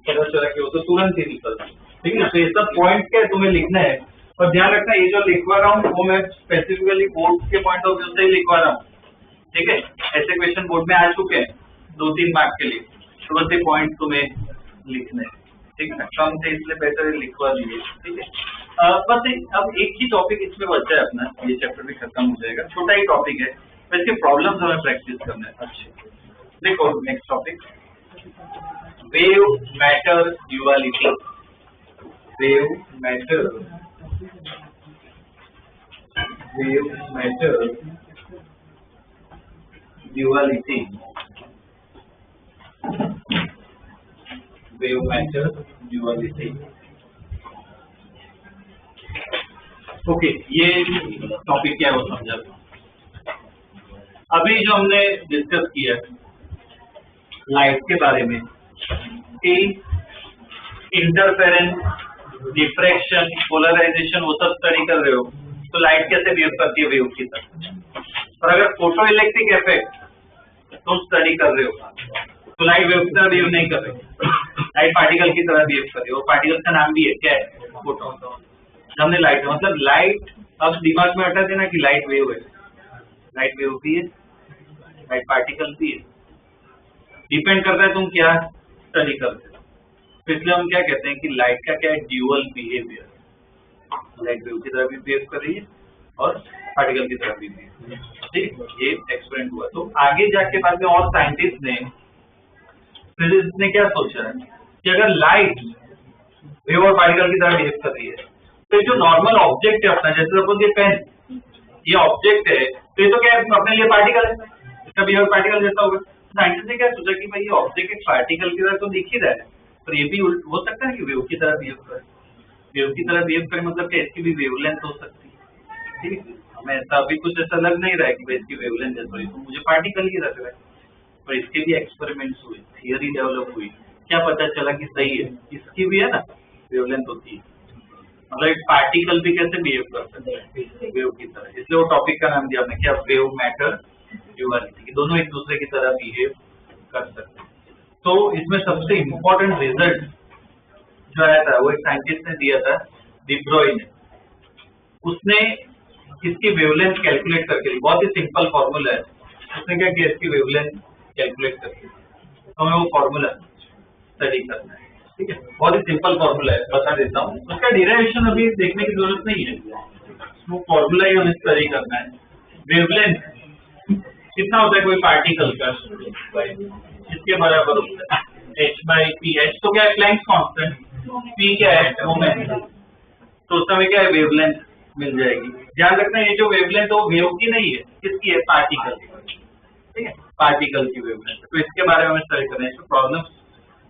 पता चला कि वो तो तुरंत ही निकलता है. ठीक है, तो ये सब पॉइंट क्या है तुम्हें लिखना है, और ध्यान रखना ये जो लिखवा रहा हूँ वो मैं स्पेसिफिकली बोर्ड के पॉइंट ऑफ व्यू से ही लिखवा रहा हूँ. ठीक है, ऐसे क्वेश्चन बोर्ड में आ चुके हैं 2-3 मार्क के लिए, तो बस ये पॉइंट तुम्हें लिखने हैं. ठीक है ना, कम थे इसलिए बेहतर है लिखवा लीजिए. ठीक है, बस अब एक ही टॉपिक इसमें बचा है अपना, ये चैप्टर भी खत्म हो जाएगा. छोटा ही टॉपिक है, तो इसके प्रॉब्लम्स हमें प्रैक्टिस करना है. अच्छे देखो, next topic wave matter duality. Wave matter duality. Wave matter duality. Okay, ये टॉपिक क्या है वो समझा. अभी जो हमने डिस्कस किया लाइट के बारे में कि इंटरफेरेंस, डिफ्रैक्शन, पोलराइजेशन वो सब स्टडी कर रहे हो, तो लाइट कैसे बिहेव करती है वेव की तरह. और अगर फोटो इलेक्ट्रिक इफेक्ट तुम स्टडी कर रहे हो, तो लाइट वेव की तरह बिहेव नहीं कर रही, लाइट पार्टिकल की तरह बिहेव कर रही है. और पार्टिकल का नाम भी है क्या है, फोटो. हमने लाइट मतलब लाइट अब दिमाग में हटा देना कि लाइट वेव है. लाइट वेव भी है, लाइट पार्टिकल भी है, डिपेंड करता है तुम क्या स्टडी करते हो. तो इसलिए हम क्या कहते हैं कि लाइट का क्या है, ड्यूअल बिहेवियर. लाइट वेव की तरह भी बिहेव कर रही है और पार्टिकल की तरह भी बिहेव. ठीक, ये एक्सपेरिमेंट हुआ. तो आगे जाके बाद में और साइंटिस्ट ने, फिजिसिस्ट ने क्या सोचा है कि अगर लाइट वेव और पार्टिकल की तरह बिहेव कर रही है, तो जो नॉर्मल ऑब्जेक्ट है अपना, जैसे सपोज ये पेन, ये ऑब्जेक्ट है, तो ये तो क्या है अपने लिए पार्टिकल है, इसका बिहेवियर पार्टिकल जैसा होगा. साइंटिस्ट ने क्या सोचा कि भाई ये ऑब्जेक्ट एक पार्टिकल की तरह तो दिख ही रहा है, पर ये भी हो सकता है कि वेव की तरह बिहेव करे. वेव की तरह बिहेव करे मतलब क्या, इसकी भी वेवलेंथ हो सकती है. ठीक है, हमें ऐसा अभी कुछ ऐसा लग नहीं रहा है कि भाई इसकी वेवलेंथ जैसा हुई, तो मुझे पार्टिकल ही लग रहा है. पर इसके भी एक्सपेरिमेंट्स हुए, थियरी डेवलप हुई, क्या पता चला कि सही है, इसकी भी है ना वेवलेंथ होती है. मतलब एक पार्टिकल भी कैसे बिहेव कर सकते हैं वेव की तरह. इसलिए वो टॉपिक का नाम दिया हमने क्या, वेव मैटर ड्यूअलिटी. दोनों एक दूसरे की तरह बिहेव कर सकते हैं. तो इसमें सबसे इम्पोर्टेंट रिजल्ट जो आया था वो एक साइंटिस्ट ने दिया था, डी ब्रोई ने. उसने इसकी वेवलेंथ कैलकुलेट करके ली. बहुत ही सिंपल फॉर्मूला है. उसने क्या किया, इसकी वेवलेंथ कैलकुलेट करके, तो हमें वो फॉर्मूला स्टडी करना है. ठीक है, बहुत ही सिंपल फॉर्मूला है, बता देता हूँ. उसका डिराइवेशन अभी देखने की जरूरत नहीं है, वो फॉर्मूला ही हमें स्टडी करना है. वेवलेंथ कितना होता है कोई पार्टिकल का, इसके बराबर होता है h/p. h तो क्या है, प्लैंक्स कांस्टेंट. p क्या है, मोमेंट. तो उस समय क्या है, वेवलेंथ मिल जाएगी. ध्यान रखना ये जो वेवलेंथ है वो वेव की नहीं है, किसकी है, पार्टिकल की. ठीक है, पार्टिकल की वेवलेंथ. तो इसके बारे में हमें स्टडी करना है. इसमें प्रॉब्लम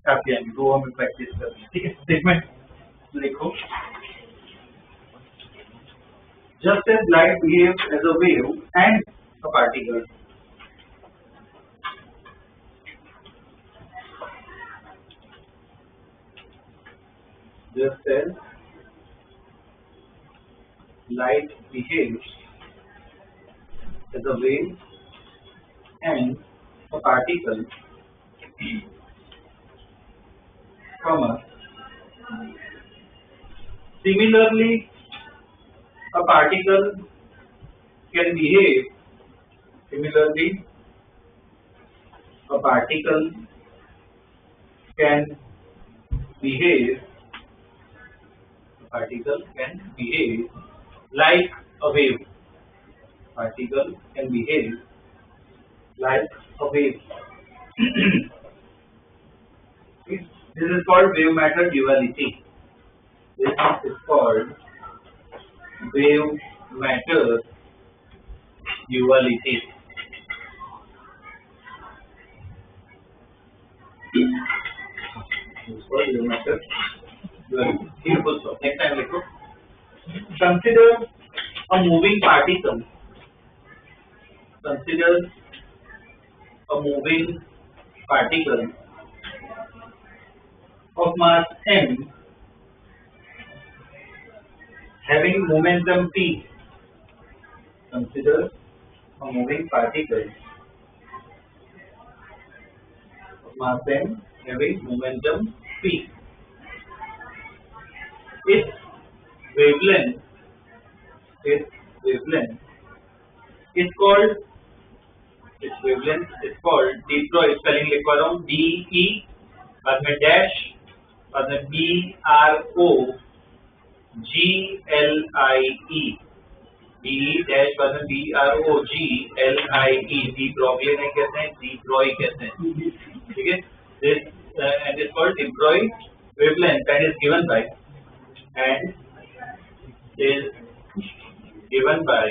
काफी आएंगे, तो हमें प्रैक्टिस करनी है. ठीक है, स्टेटमेंट लिखो. Just as light behaves as a wave and a particle. Just as light behaves as a wave and a particle, comma, Similarly, a particle can behave. Similarly, a particle can behave. A particle can behave like a wave. Particle can behave like a wave. This is called wave matter duality. This is called wave matter duality. This is called wave matter duality. Here full stop. Next time let's go. Consider a moving particle. Consider a moving particle of mass m having momentum p. Consider a moving particle of mass m having momentum p. Its wavelength is called de Broglie. Spelling लिखवा रहा हूँ, DE बाद में dash बाद में BROGLIE, DE dash बाद में BROGLIE. de Broglie नहीं कहते हैं, de Broglie कहते हैं, ठीक है. This and is called de Broglie wavelength and is given by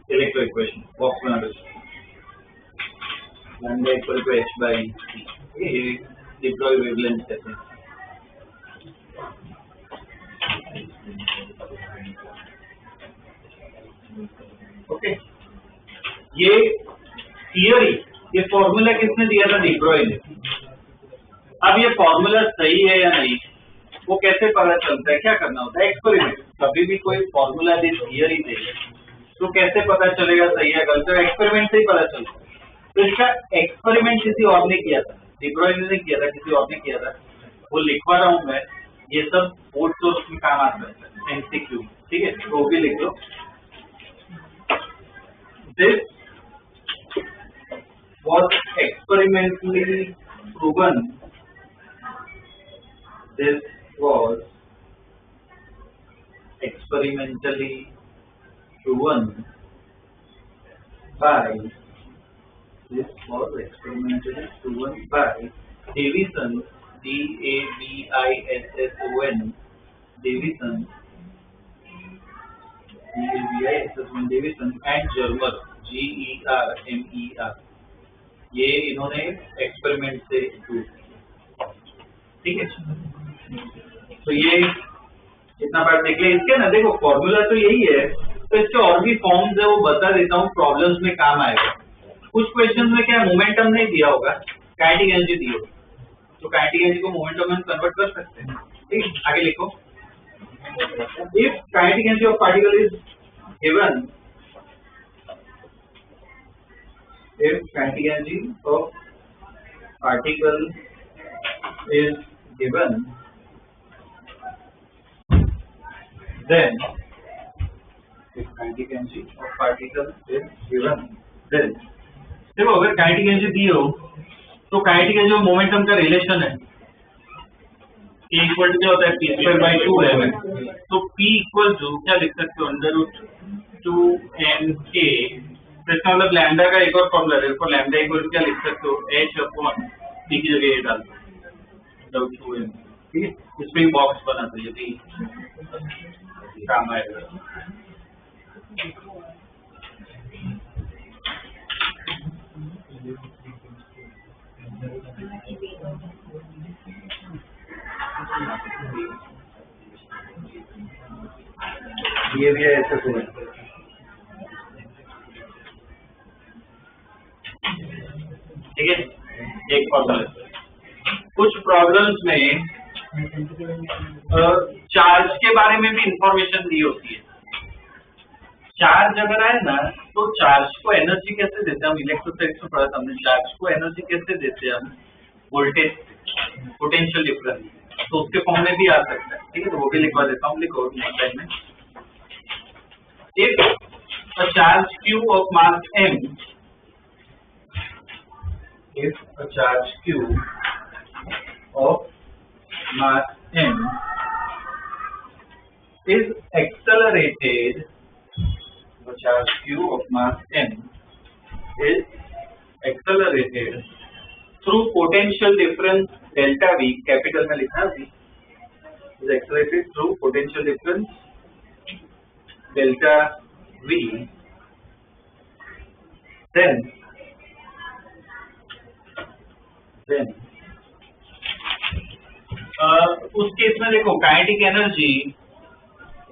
electroequation. Box में आगे lambda equal to h by c. ये de Broglie wavelength कहते हैं. ओके, ये थियरी, ये फॉर्मूला किसने दिया था? de Broglie ने. अब ये फॉर्मूला सही है या नहीं, वो कैसे पता चलता है? क्या करना होता है? एक्सपेरिमेंट. कभी भी कोई फॉर्मूला दे, थियरी दे, तो कैसे पता चलेगा सही है गलत है? एक्सपेरिमेंट से ही पता चलता है. तो इसका एक्सपेरिमेंट किसी और ने किया था, de Broglie ने किया था, किसी और ने किया था. वो लिखवा रहा हूँ मैं, ये सब बोर्ड सोर्स में काम आता है, MCQ, ठीक है, तो भी लिख लो. This was experimentally proven. This was experimentally proven by Davison, Davison, Davison and Germer, Germer. ये इन्होंने एक्सपेरिमेंट से प्रूव, ठीक है. तो ये इतना बार देख ले. इसके ना देखो फॉर्मूला तो यही है, तो इसके और भी फॉर्म्स है, वो बता देता हूँ, प्रॉब्लम्स में काम आएगा. कुछ क्वेश्चंस में क्या मोमेंटम नहीं दिया होगा, काइनेटिक एनर्जी दी होगी, तो काइनेटिक एनर्जी को मोमेंटम में कन्वर्ट कर सकते हैं, ठीक है. आगे लिखो. If kinetic energy of particle is given, if kinetic energy of particle is given, then if kinetic energy of particle is given, then देखो अगर kinetic energy दी हो तो kinetic energy और मोमेंटम का रिलेशन है, K इक्वल टू क्या होता है? p²/2 है. तो P इक्वल टू क्या लिख सकते हो? √2mk. इसका मतलब लैम्डा का एक और फॉर्मूला है, इसको लैम्डा इक्वल टू क्या लिख सकते हो? h/p की जगह ये डाल दो, 2m, ठीक है. इसमें बॉक्स बना दो, यदि काम आएगा. ये भी ऐसे तो है, ठीक है. एक फॉर्मूला. कुछ प्रॉब्लम्स में चार्ज के बारे में भी इंफॉर्मेशन दी होती है. चार्ज अगर आए ना, तो चार्ज को एनर्जी कैसे देते हैं हम? इलेक्ट्रोस्टैटिक्स में पढ़ा था हमने. चार्ज को एनर्जी कैसे देते हैं हम, वोल्टेज पोटेंशियल डिफरेंस, तो उसके फॉर्म में भी आ सकता है, ठीक है, तो वो भी लिखवा देता हूँ, लिखो नेक्स्ट लाइन में। If a charge q of mass m, if a charge q of mass m is accelerated, a charge q of mass m is accelerated through potential difference delta v, capital में लिखना v, is accelerated through potential difference delta v, then उस case में देखो kinetic energy,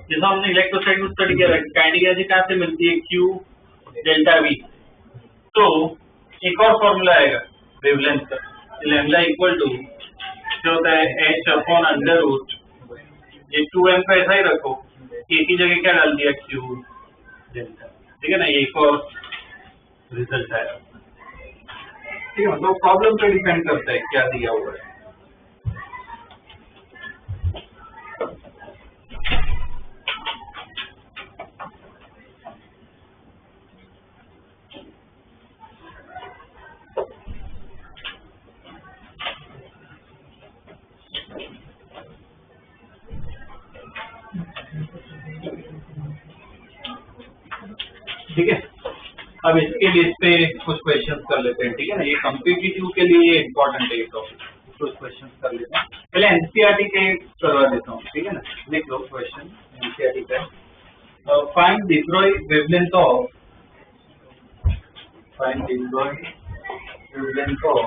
जैसा हमने electrostatic में study किया, kinetic energy कहाँ से मिलती है, Q डेल्टा V। तो एक और फॉर्मूला आएगा वेवलेंथ का, लैम्डा इक्वल टू जो होता है h अपॉन अंडर रूट, ये 2m का ऐसा ही रखो, एक ही जगह क्या डाल दिया, Q डेल्टा, ठीक है ना, ये एक और रिजल्ट आया, ठीक है, तो प्रॉब्लम पे डिपेंड करता है क्या दिया हुआ है। ठीक है, अब इसके लिए इस पे कुछ क्वेश्चंस कर लेते हैं, ठीक है ना, ये कॉम्पिटिटिव के लिए इम्पोर्टेंट है ये टॉपिक, कुछ क्वेश्चंस कर लेते हैं। पहले एनसीईआरटी के करवा देता हूँ, ठीक है ना, लिख लो क्वेश्चन एनसीईआरटी का। Find the Broglie wavelength of, find the Broglie wavelength of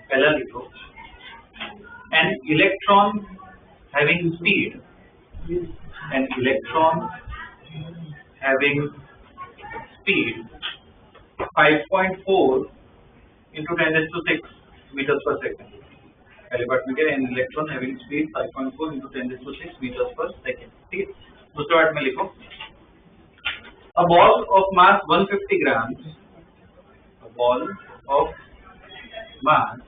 पहला लिखो, an electron having speed, an electron having speed 5.4 into 10 raised to 6 meters per second, पहले पार्ट में क्या है, an electron having speed 5.4 into 10 raised to 6 meters per second, ठीक है। दूसरे part में लिखो, a ball of mass 150 grams, a ball of mass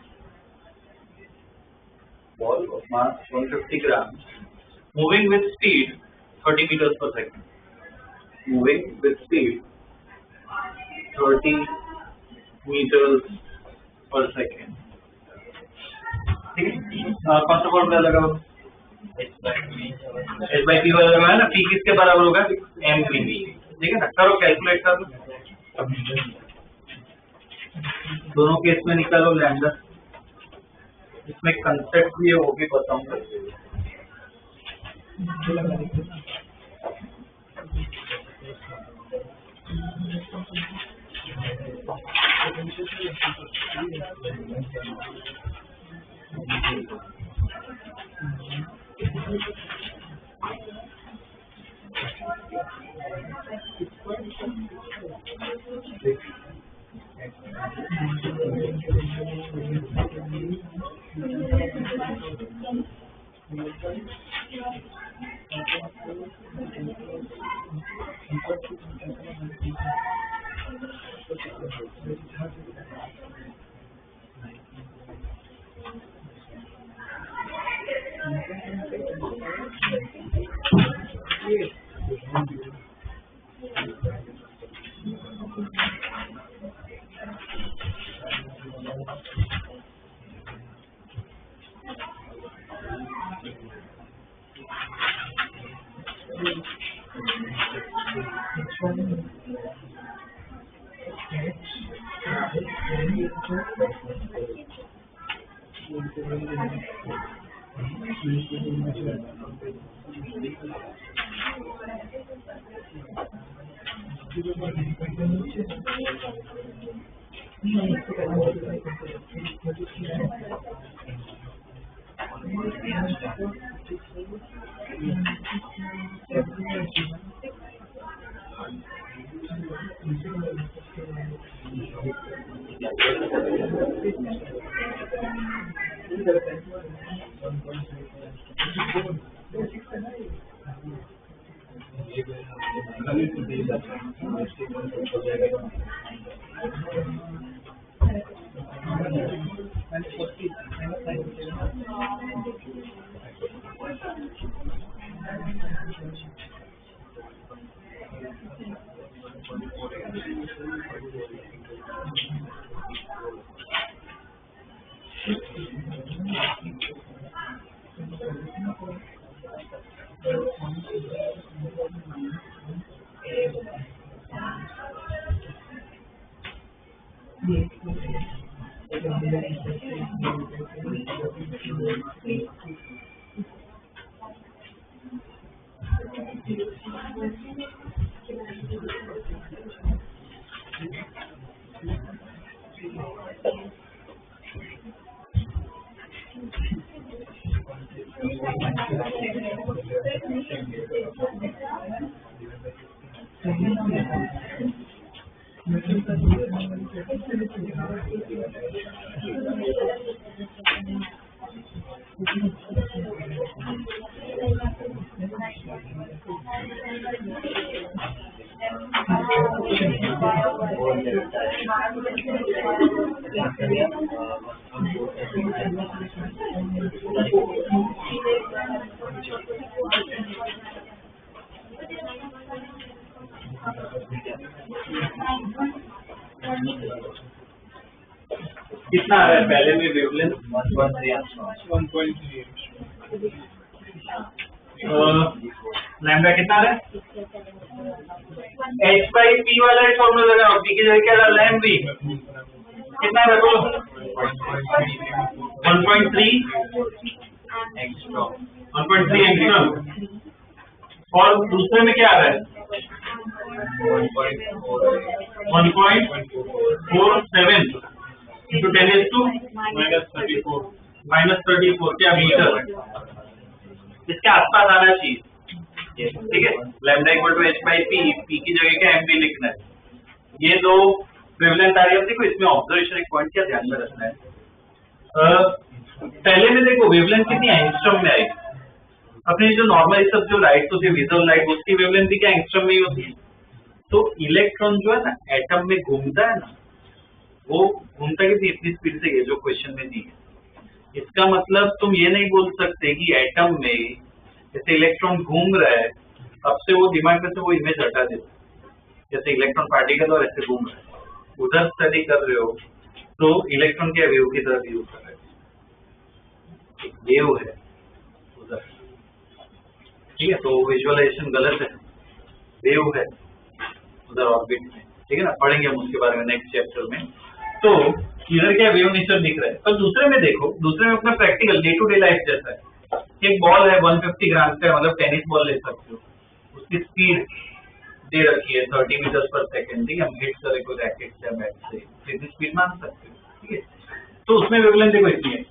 150 grams moving with speed 30 meters per second, moving with speed 30 meters per second, ठीक है। कौन सा formula लगा, h by p वाला लगा है ना, p किसके बराबर होगा, m v, ठीक है ना, करो कैलकुलेट करो, दोनों केस में निकालो लैम्डा, इसमें कंसेप्ट भी है वो भी बताऊंगा। कितना आ रहा है पहले में वेवलेंथ 1.3 लैम्डा कितना आ रहा है h by p वाला ही फॉर्मूला लगाओ p की जगह क्या डालना है mv कितना है बोलो 1.3 एंगस्ट्रॉम और दूसरे में क्या आ रहा है 1.47 into 10 is to -34 क्या मीटर इसके आसपास आना चाहिए ठीक है lambda equal to h by p p की जगह क्या mv लिखना है ये दो वेवलेंथ आ रही है देखो इसमें ऑब्जर्वेशन एक पॉइंट क्या ध्यान में रखना है पहले में देखो वेवलेंथ कितनी एंगस्ट्रॉम में आई अपने जो नॉर्मल सब जो लाइट होती है विजुअल लाइट उसकी वेवलेंथ भी क्या एंगस्ट्रॉम में ही होती है तो इलेक्ट्रॉन जो है ना एटम में घूमता है ना वो घूमता कितनी इतनी स्पीड से है जो क्वेश्चन में दी है इसका मतलब तुम ये नहीं बोल सकते कि एटम में जैसे इलेक्ट्रॉन घूम रहा है अब से वो दिमाग में से वो इमेज हटा देता जैसे इलेक्ट्रॉन पार्टिकल और ऐसे घूम रहा है उधर स्टडी कर रहे हो तो इलेक्ट्रॉन के वेव की तरह यूज कर रहे हो वेव है उधर ठीक है तो विजुअलाइजेशन गलत है वेव है उधर ऑर्बिट में ठीक है ना पढ़ेंगे हम उसके बारे में नेक्स्ट चैप्टर में तो इधर क्या वेव नेचर दिख रहा है पर दूसरे में देखो दूसरे में अपना practical day to day life जैसा है एक बॉल है 150 ग्राम का मतलब टेनिस बॉल ले सकते हो उसकी स्पीड दे रखी है 30 मीटर पर सेकंड ठीक है हम हिट करे कोई रैकेट से बैट से इतनी स्पीड मान सकते हो ठीक है तो उसमें वेवलेंथ देखो इतनी है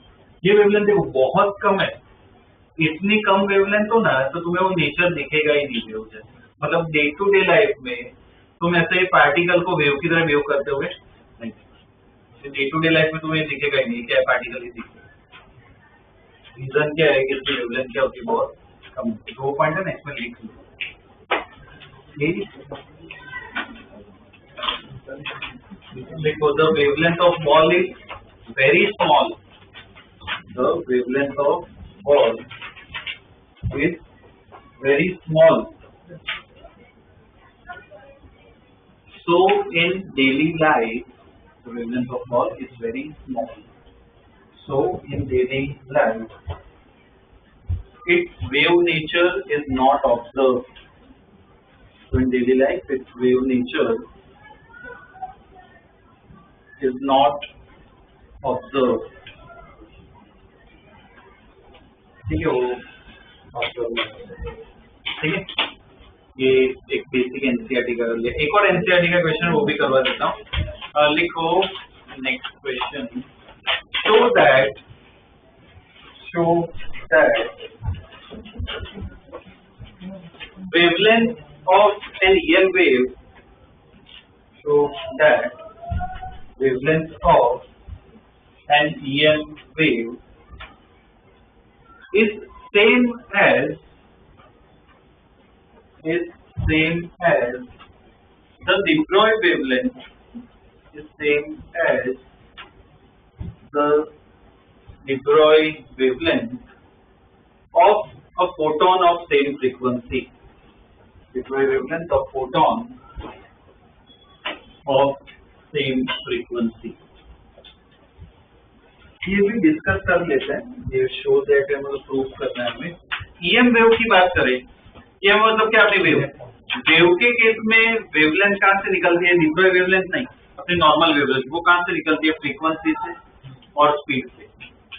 ये वेवलेंथ देखो बहुत कम है इतनी कम वेवलेंथ हो ना तो तुम्हें वो नेचर दिखेगा ही नहीं वेव जैसे मतलब डे टू डे लाइफ में तुम ऐसे पार्टिकल को वेव की तरह वेव करते होगे नहीं डे टू डे लाइफ में तुम्हें दिखेगा ही नहीं क्या पार्टिकल ही दिखेगा रीजन क्या है कि इसकी वेवलेंथ क्या होती है बहुत कम 2 पॉइंट है ना इसमें लिख लो देखो the wavelength of ball is very small the wavelength of ball is very small so in daily life the wavelength of ball is very small so in daily life its wave nature is not observed so in daily life its wave nature is not observed ठीक है वो ठीक है ये एक basic NCERT का कर लिया एक और एनसीईआरटी का क्वेश्चन वो भी करवा देता हूँ लिखो next question show that wavelength of an EM wave show that wavelength of an EM wave is same as the de Broglie wavelength is same as the de Broglie wavelength of a photon of same frequency. De Broglie wavelength of photon of same frequency. ये भी discuss कर लेते हैं, ये show that है, मतलब prove करना है हमें। EM वेव की बात करें, EM मतलब क्या अपनी वेव, वेव के केस में वेवलेंथ कहाँ से निकलती है, de Broglie वेवलेंथ नहीं, अपनी नॉर्मल वेवलेंथ, वो कहाँ से निकलती है, फ्रीक्वेंसी से और स्पीड से।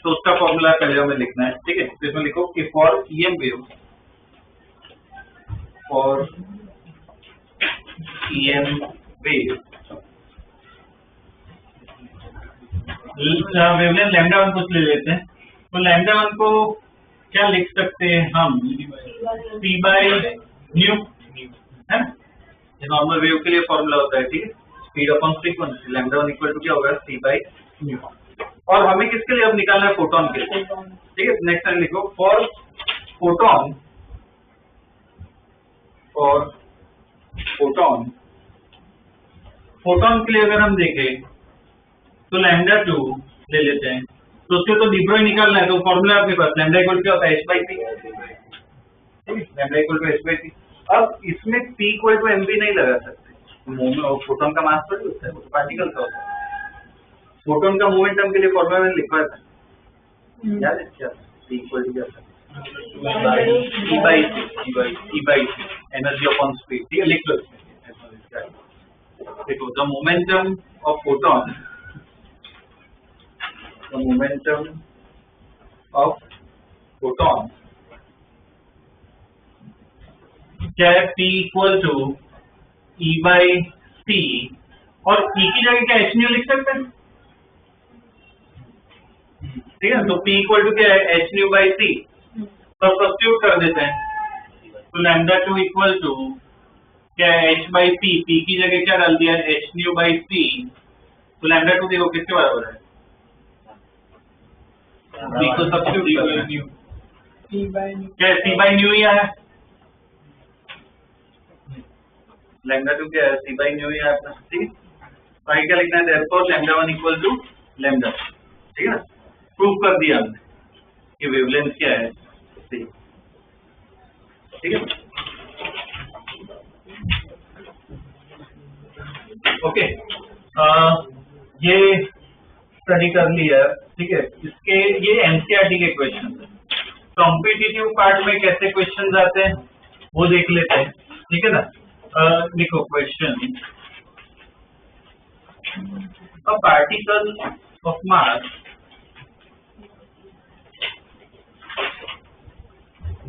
तो उसका फॉर्मूला पहले हमें लिखना है, ठीक है। तो इसमें लिखो कि for EM wave, for EM wave wavelength lambda 1 कुछ ले लेते हैं, तो लैम्डा 1 को क्या लिख सकते हैं हम, C बाई न्यू, है ना, ये नॉर्मल वेव के लिए फॉर्मूला होता है, ठीक है, speed upon frequency, lambda 1 equal to क्या होगा, C बाई न्यू। और हमें किसके लिए अब निकालना है, फोटोन के लिए, ठीक है। नेक्स्ट टाइम लिखो for photon, for photon, photon के लिए अगर हम देखें तो लैम्डा 2 ले लेते हैं, तो उसके तो de Broglie निकालना है, तो फॉर्मूला आपके पास लैम्डा इक्वल क्या होता है, h/p, lambda equal to h/p। अब इसमें p इक्वल टू mv नहीं लगा सकते, फोटोन का मास थोड़ी होता है, वो पार्टिकल का होता है। फोटोन का मोमेंटम के लिए फॉर्मूला मैंने लिखवा था, याद है क्या, p इक्वल टू क्या था, e by c energy upon speed, ठीक है, लिख लो इसमें। देखो the momentum of photon, the momentum of photon क्या है, P equal to E by C, और E की जगह क्या h न्यू लिख सकते हैं, ठीक है। तो P इक्वल टू क्या है, h न्यू बाई C, तो सब्स्टिट्यूट कर देते हैं, तो लैम्डा 2 इक्वल टू क्या है, h बाई P, P की जगह क्या डाल दिया, h न्यू बाई C, तो लैम्डा 2 देखो किसके बराबर है, P को सब्स्टिट्यूट कर न्यू, क्या C बाई न्यू ही है, लैम्डा 2 क्या है, C बाई न्यू ही है अपना, ठीक है। तो आगे क्या लिखना है, therefore lambda 1 equal to lambda, ठीक है ना, प्रूव कर दिया हमने कि वेवलेंथ क्या है, ठीक है। ओके, ये स्टडी कर लिया, ठीक है। इसके ये एनसीईआरटी के क्वेश्चन है, कॉम्पिटिटिव पार्ट में कैसे क्वेश्चन आते हैं वो देख लेते हैं, ठीक है ना। लिखो question, a particle of mass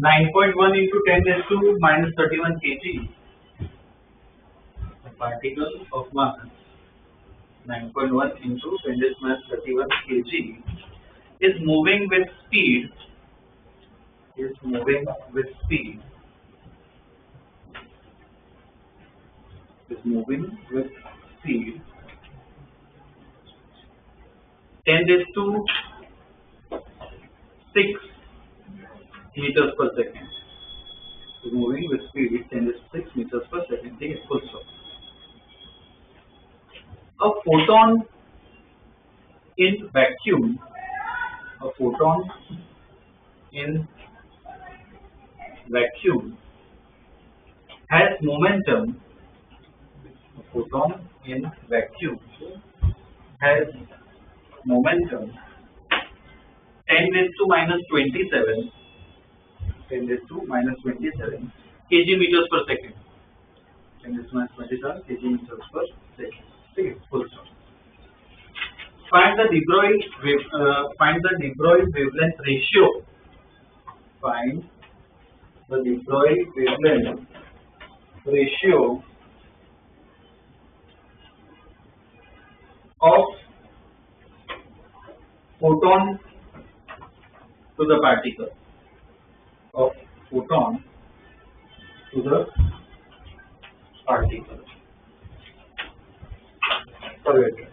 9.1 into 10⁻31 kg, a particle of mass 9.1 into 10⁻31 kg is moving with speed, is moving with speed, is moving with speed 10⁶ meters per second, is moving with speed 10⁶ meters per second, ठीक है, full stop. A photon in vacuum, a photon in vacuum has momentum, a photon in vacuum has momentum 10⁻27 kg meters per second, 10⁻27 kg meters per second, ठीक है, full stop. Find the de Broglie wavelength ratio, find the de Broglie wavelength ratio of photon to the particle, of photon to the particle. Forget it.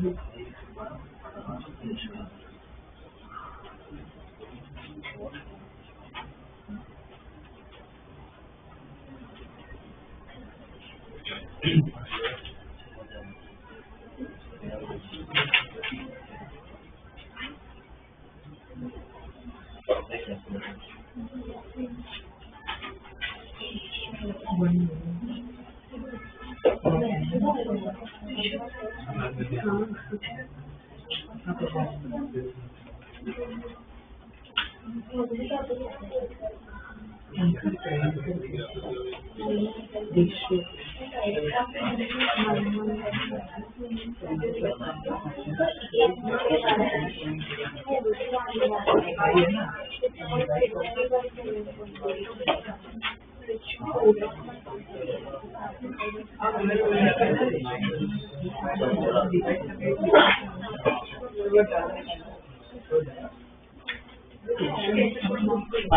आ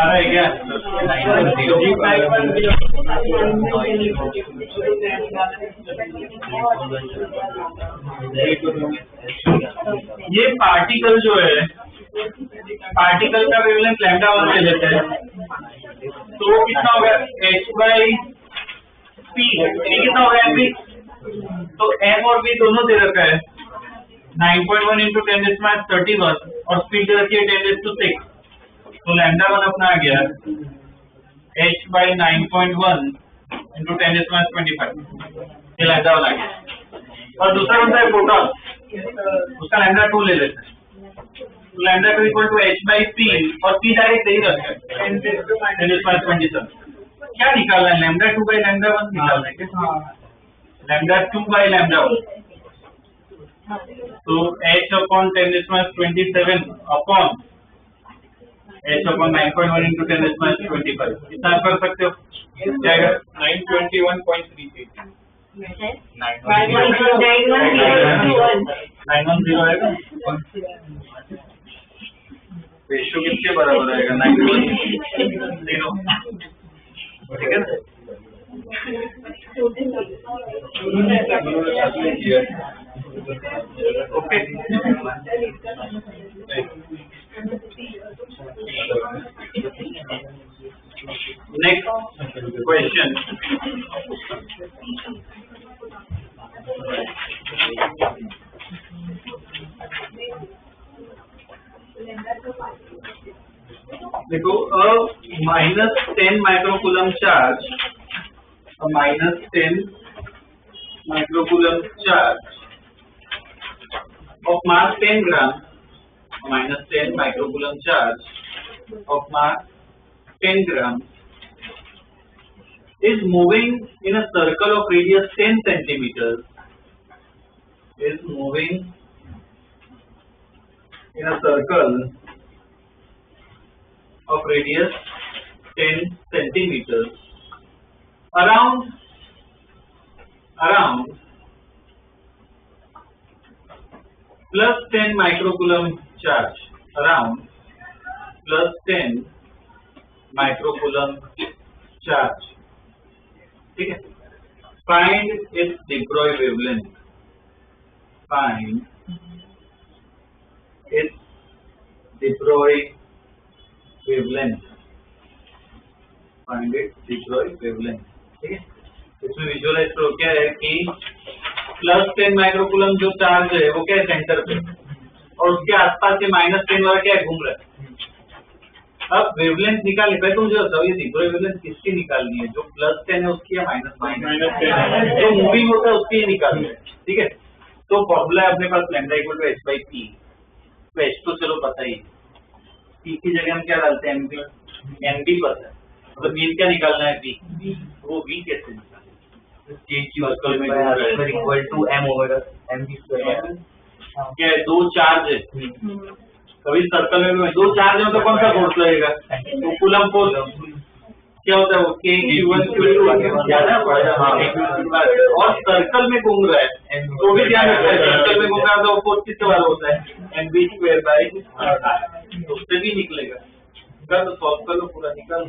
रहा है क्या? ये particle जो है, particle का wavelength lambda 1 ले लेते हैं, तो वो कितना हो गया h/p, कितना हो गया p? तो m और b दोनों दे रखा है, 9.1 × 10⁻31 और स्पीड दे रखी है 10⁶, तो लैम्डा 1 अपना आ गया h/9.1 × 10⁻25, ये लैम्डा 1 आ गया। और दूसरा कौन सा है, प्रोटॉन, उसका लैम्डा 2 ले लेते हैं, तो लैम्डा 2 = h/p और p डायरेक्ट यही रखा है 10⁻27। क्या निकालना है, लैम्डा 2/λ1 निकालना है क्या? लैम्डा 2/λ1, तो h/10⁻27 अपॉन h/9.1 × 10⁻25, इतना आप कर सकते हो, क्या आएगा? 921.33, 910 आएगा। रेशियो किसके बराबर आएगा? 9:0, ठीक है ना? Okay, next question. देखो, -10 microcoulomb charge, -10 microcoulomb charge of mass 10 grams, -10 microcoulomb charge of mass 10 grams is moving in a circle of radius 10 centimeters, is moving in a circle of radius 10 centimeters around +10 microcoulomb charge, around +10 microcoulomb charge, ठीक है? Find its de Broglie wavelength, find its de Broglie wavelength, find its de Broglie wavelength, ठीक है? इसमें visualise करो क्या है कि +10 microcoulomb जो चार्ज है वो क्या है, सेंटर पे, और उसके आसपास ये -10 वाला क्या है, घूम रहा है। अब वेवलेंथ निकालनी, पहले तुम जो बताओ ये de Broglie वेवलेंथ किसकी निकालनी है, जो +10 है उसकी या -10, जो मूविंग होता है उसकी निकालनी है, ठीक है? तो फॉर्मूला है अपने पास लैम्डा = h/p, तो h तो चलो पता ही है, p की जगह हम क्या डालते हैं, mb पता है, मतलब मीन क्या निकालना है, p, वो v कैसे निकालना है, equal to m/mv², क्या है, दो चार्ज है, कभी सर्कल में दो चार्ज है तो कौन सा फोर्स लगेगा, तो कूलम फोर्स क्या होता है, वो k ज्यादा और सर्कल में घूम रहा है, तो भी ध्यान रखना है, सर्कल में घूम रहा है तो फोर्स किसके बराबर होता है, mv²/r, उससे भी निकलेगा, तो सॉल्व कर लो, पूरा निकाल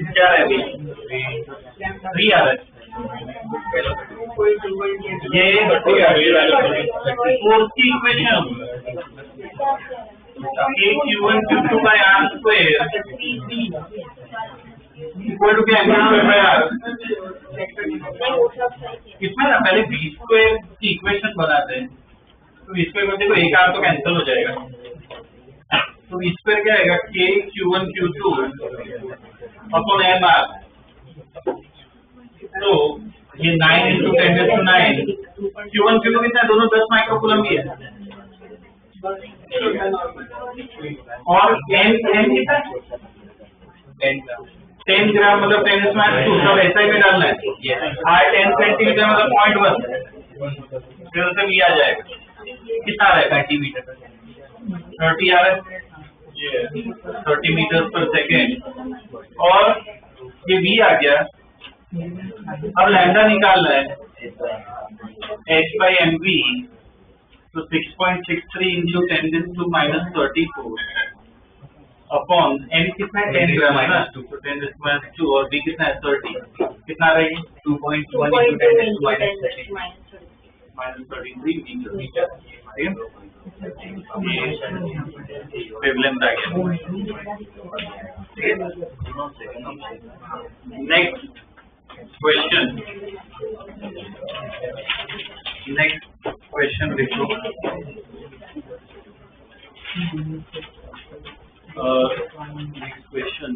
क्या है अभी 3 आ रहा है ये फोर्थ की equation q1 q2 by r square equal to क्या है r इसमें ना पहले b स्क्वायर की इक्वेशन बनाते हैं तो इसमें देखो एक r तो कैंसिल हो जाएगा तो b स्क्वायर क्या आएगा k q1 q2 upon m r तो ये 9 into 10 to 9 q1 q2 कितना है दोनों 10 माइक्रोकूलम ही है और n कितना 10 ग्राम मतलब 10 2 सब ऐसा ही में डालना है r 10 सेंटीमीटर मतलब 0.1 फिर से भी आ जाएगा कितना आ रहा है सेंटीमीटर 30 आ रहा है 30 मीटर पर सेकेंड और ये v आ गया अब लैम्डा निकालना है h by mv तो 6.63 into 10 to minus 34 upon n कितना है 10 ग्राम है ना तो 10 to minus 2 और v कितना है 30 कितना रहेगी 2.1 into 10 to minus 33 मीटर ठीक है वेवलेंथ आ गया नेक्स्ट question. Next क्वेश्चन लिख लो। Next question,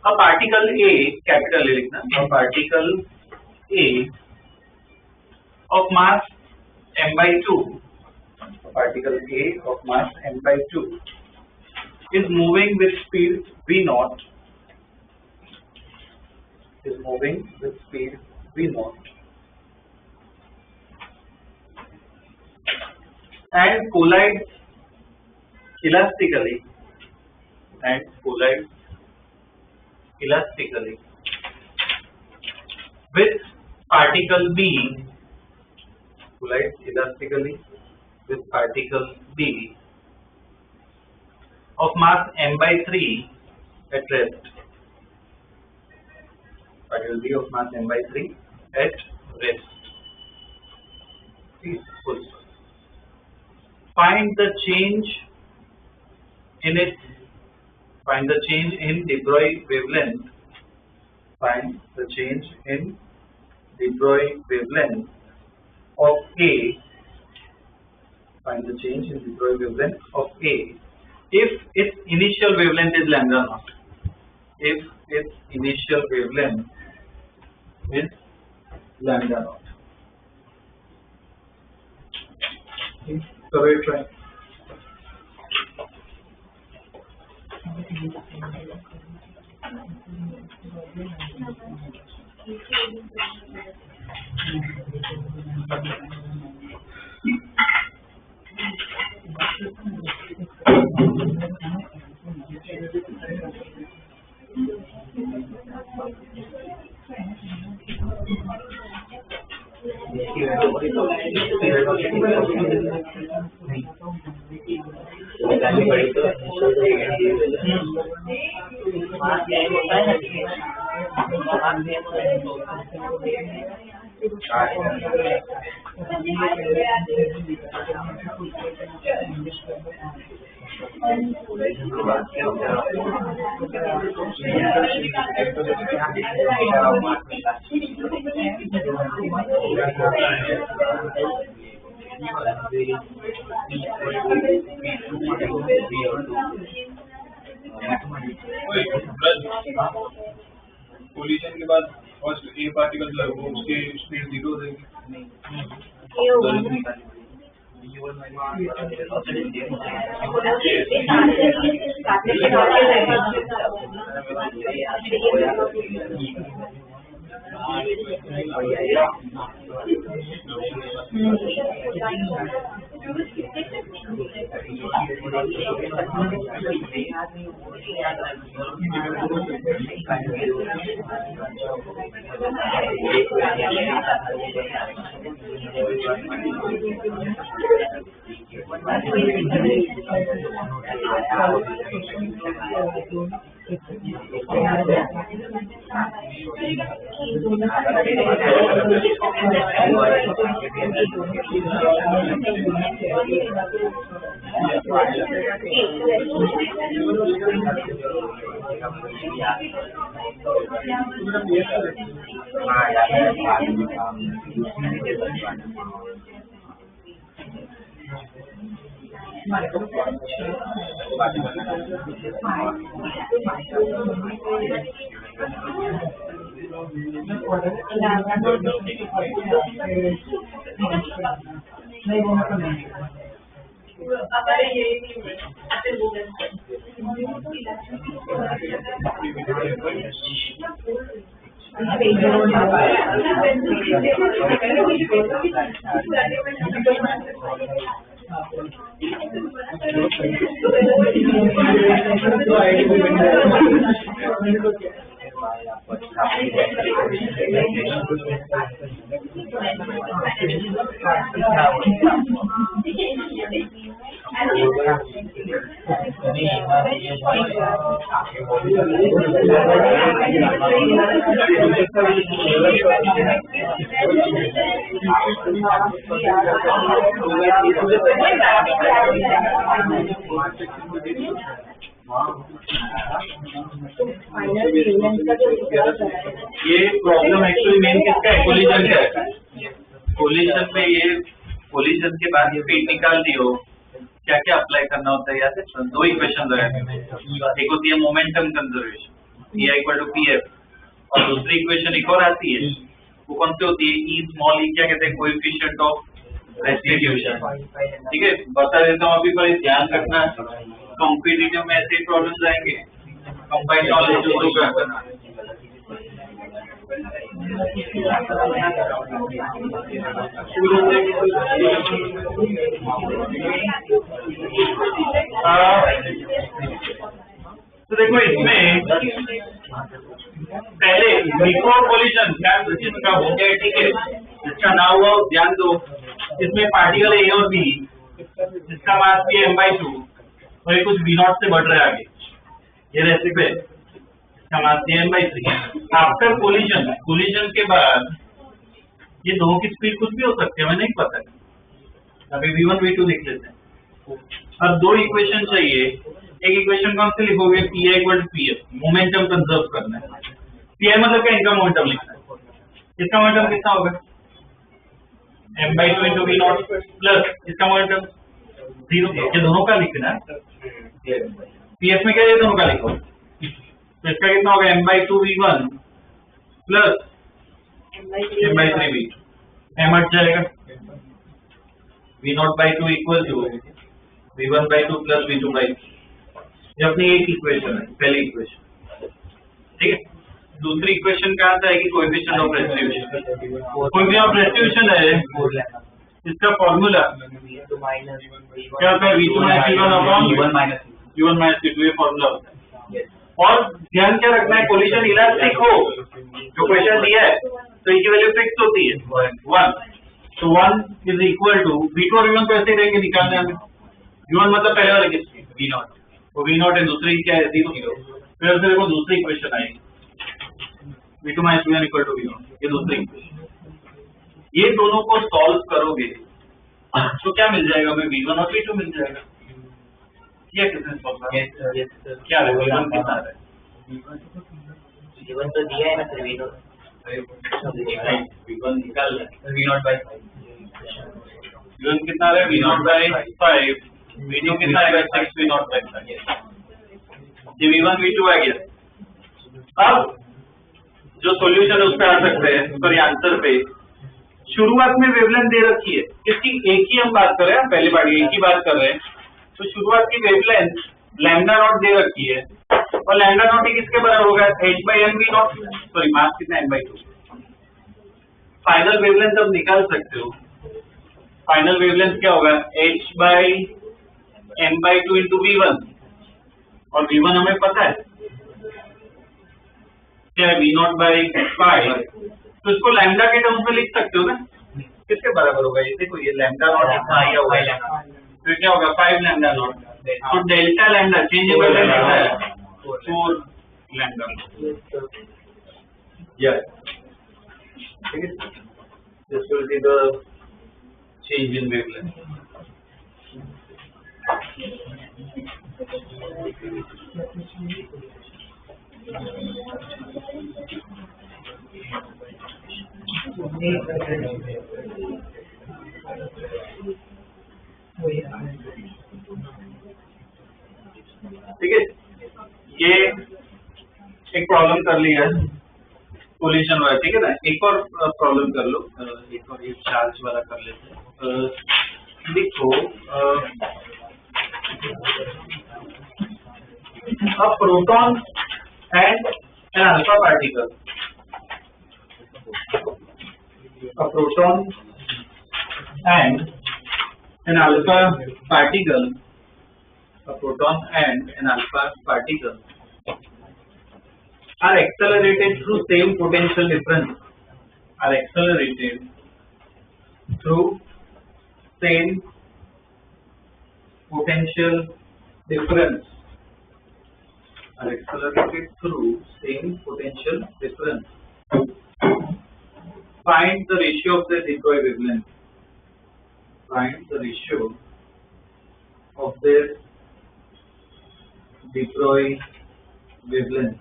a particle A, capital A लिखना, a particle A of mass m/2, a particle A of mass m/2 is moving with speed v0, is moving with speed v0 and collides elastically with particle B, collides elastically with particle B of mass m/3 at rest. Particle B of mass m/3 at rest. Please full stop. Find the change in de Broglie wavelength. Find the change in de Broglie wavelength of A. Find the change in de Broglie wavelength of A if its initial wavelength is lambda naught. If its initial wavelength is lambda naught. So we try. Collision के बाद first A particle जो है वो उसकी speed 0 देगी। ये problem actually main किसका है? कोलिजन का है। कोलिजन में ये कोलिजन के बाद स्पीड निकाल दी हो, क्या क्या अप्लाई करना होता है? याद है? दो इक्वेशन एक होती है momentum conservation, E equal to PF, और दूसरी इक्वेशन एक और आती है, वो कौन सी होती है? E स्मॉल e क्या कहते हैं? Coefficient of restitution. ठीक है, बता देता हूँ अभी, पर ध्यान रखना, कॉम्पिटिटिव में ऐसे प्रॉब्लम्स आएंगे, कंबाइंड नॉलेज जो का करना। तो देखो इसमें पहले बिफोर कोलिजन जिसका हो गया, ठीक है, जिसका ना हुआ ध्यान दो, इसमें पार्टिकल ए और बी जिसका मास भी m/2 और ये कुछ v0 से बढ़ रहा है आगे, ये रेसिपी है, इसका मास भी m/3। आफ्टर कोलिजन, कोलिजन के बाद ये दोनों की स्पीड कुछ भी हो सकती है, हमें नहीं पता, अभी v1 v2 लिख लेते हैं। अब दो इक्वेशन चाहिए, एक इक्वेशन कौन सी लिखोगे? Pi equal to Pf, momentum conserve करना है। Pi मतलब क्या? इनका मोमेंटम लिखना है। इसका मोमेंटम कितना होगा? m/2 into v0 प्लस इसका मोमेंटम 0। ये दोनों का लिखना है। Pf में क्या है? दोनों का लिखो, तो इसका कितना होगा? m/2 v1 plus m/3 v2, m हट जाएगा, v0/2 equal to v1/2 plus v2/2। ये अपनी एक इक्वेशन है, पहली इक्वेशन, ठीक है। दूसरी इक्वेशन क्या आता है कि coefficient of restitution, coefficient of restitution है, इसका फॉर्मूला क्या होता है? v2 - v1 upon u1 - u2, ये फॉर्मूला होता है। और ध्यान क्या रखना है? कोलिजन इलास्टिक हो, जो क्वेश्चन दिया है तो इसकी वैल्यू फिक्स होती है 1, तो 1 इज इक्वल टू v2 और v1 तो ऐसे ही रहेंगे, निकालने हमें। v1 मतलब पहले वाले किसकी? v0, तो v0 है, दूसरी क्या है? 0। फिर से देखो दूसरी इक्वेशन आएगी, v2 - v1 equal to v0, ये दूसरी इक्वेशन। ये दोनों को सॉल्व करोगे तो क्या मिल जाएगा? हमें v1 और v2 मिल जाएगा। क्या किसने सॉल्व किया? क्या है v1 कितना है? v1 तो दिया है ना सर, v1 निकाल v0/5, v1 कितना है? v0/5, v2 कितना आएगा? 6 v0/5। ये v1 v2 आ गया। अब जो सॉल्यूशन है उस पे आ सकते हैं, सॉरी आंसर पे। शुरुआत में वेवलेंथ दे रखी है, इसकी एक ही हम बात कर रहे हैं, पहले बार एक ही बात कर रहे हैं, तो शुरुआत की वेवलेंथ लैम्डा नॉट दे रखी है, और लैम्डा नॉट किसके बराबर होगा? h/m/v0, सॉरी मास कितना? m/2। फाइनल वेवलेंथ अब निकाल सकते हो, फाइनल वेवलेंथ क्या होगा? h/m/2 into v1, और v1 हमें पता है क्या है? v0/5, तो इसको लैम्डा के टर्म्स में लिख सकते हो ना, किसके बराबर होगा? ये देखो, ये लैम्डा नॉट इतना आया हुआ है, तो क्या होगा? 5 लैम्डा नॉट, तो डेल्टा लैम्डा चेंजेबल लैम्डा है 4 लैम्डा। यस, ठीक है, this will be the change in wavelength. ठीक है, ये एक प्रॉब्लम कर लिया है कोलिजन वाला, ठीक है ना। एक और प्रॉब्लम कर लो, एक और ये चार्ज वाला कर लेते हैं। देखो a proton and an alpha particle, a proton and an alpha particle, a proton and an alpha particle are accelerated through same potential difference, are accelerated through same potential difference, are accelerated through same potential difference. Find the ratio of the de Broglie wavelength. Find the ratio of their de Broglie wavelength.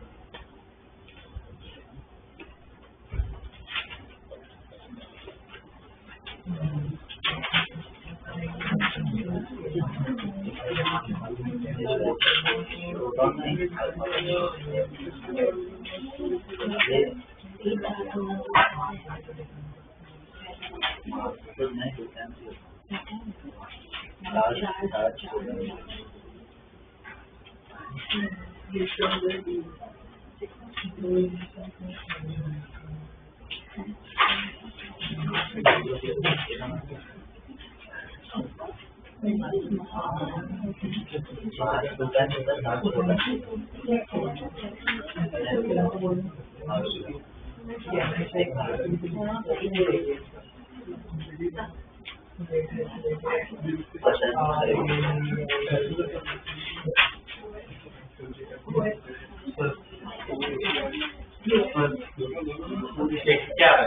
क्या है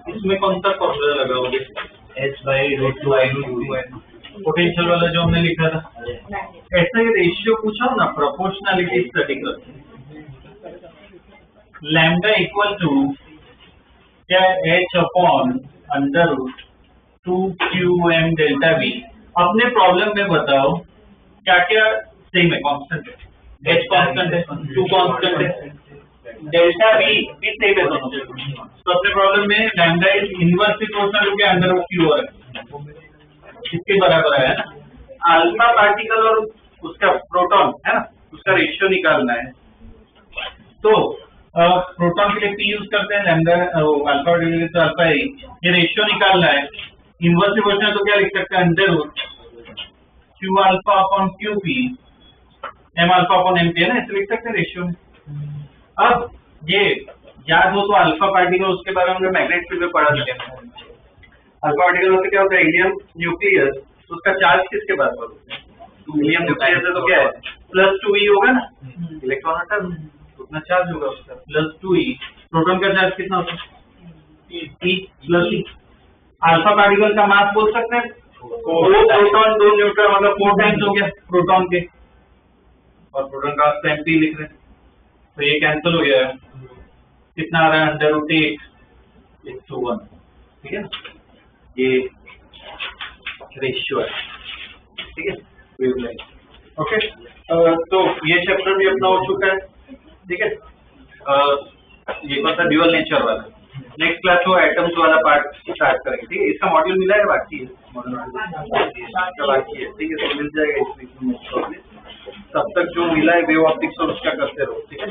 इसमें कौन सा formula लगाओगे? h/√2n potential वाला जो हमने लिखा था, ऐसा ही रेशियो पूछा हो ना प्रोपोर्शनलिटी स्टडी कर, लैम्डा इक्वल टू क्या h/√2qm डेल्टा v। अपने प्रॉब्लम में बताओ क्या क्या सेम है, कांस्टेंट है, h कांस्टेंट है, 2 कांस्टेंट है, डेल्टा v भी सेम है दोनों। तो अपने प्रॉब्लम में lambda is inversely proportional to √q है, इसके बराबर है ना। अल्फा पार्टिकल और उसका प्रोटॉन है ना, उसका रेशियो निकालना है। तो प्रोटॉन के लिए p यूज करते हैं, लैम्डा अल्फा डिवाइडेड तो अल्फा है, ये रेशियो निकालना है। इनवर्सली प्रोपोर्शनल तो क्या लिख सकते हैं, q alpha upon qp m alpha upon mp है ना, ऐसे लिख सकते हैं रेशियो में। अब ये याद हो तो अल्फा पार्टिकल, उसके बारे में हमने मैग्नेटिक फील्ड में पढ़ा था। अल्फा पार्टिकल होते क्या होता है, हीलियम न्यूक्लियस, उसका चार्ज किसके बराबर होता है, हीलियम न्यूक्लियस है तो क्या है +2e होगा ना, इलेक्ट्रॉन हटा उतना चार्ज होगा उसका +2e। प्रोटॉन का चार्ज कितना होता है e +e। अल्फा पार्टिकल का मास बोल सकते हैं 4 प्रोटॉन 2 न्यूट्रॉन, मतलब 4 टाइम्स हो गया प्रोटॉन के, और प्रोटॉन का m p लिख रहे हैं तो ये कैंसिल हो गया, कितना आ रहा है √8/1, ठीक है ना, ये रेशियो है, ठीक है वेवलेंथ। ओके, तो ये चैप्टर भी अपना हो चुका है, ठीक है। ये कौन सा ड्यूअल नेचर वाला, नेक्स्ट क्लास वो एटम्स वाला पार्ट स्टार्ट करेंगे, ठीक है। इसका मॉड्यूल मिला है, बाकी है मॉड्यूल बाकी है, ठीक है, तो मिल जाएगा इस वीक में। तब तक जो मिला है वेव ऑप्टिक्स और उसका करते रहो, ठीक है।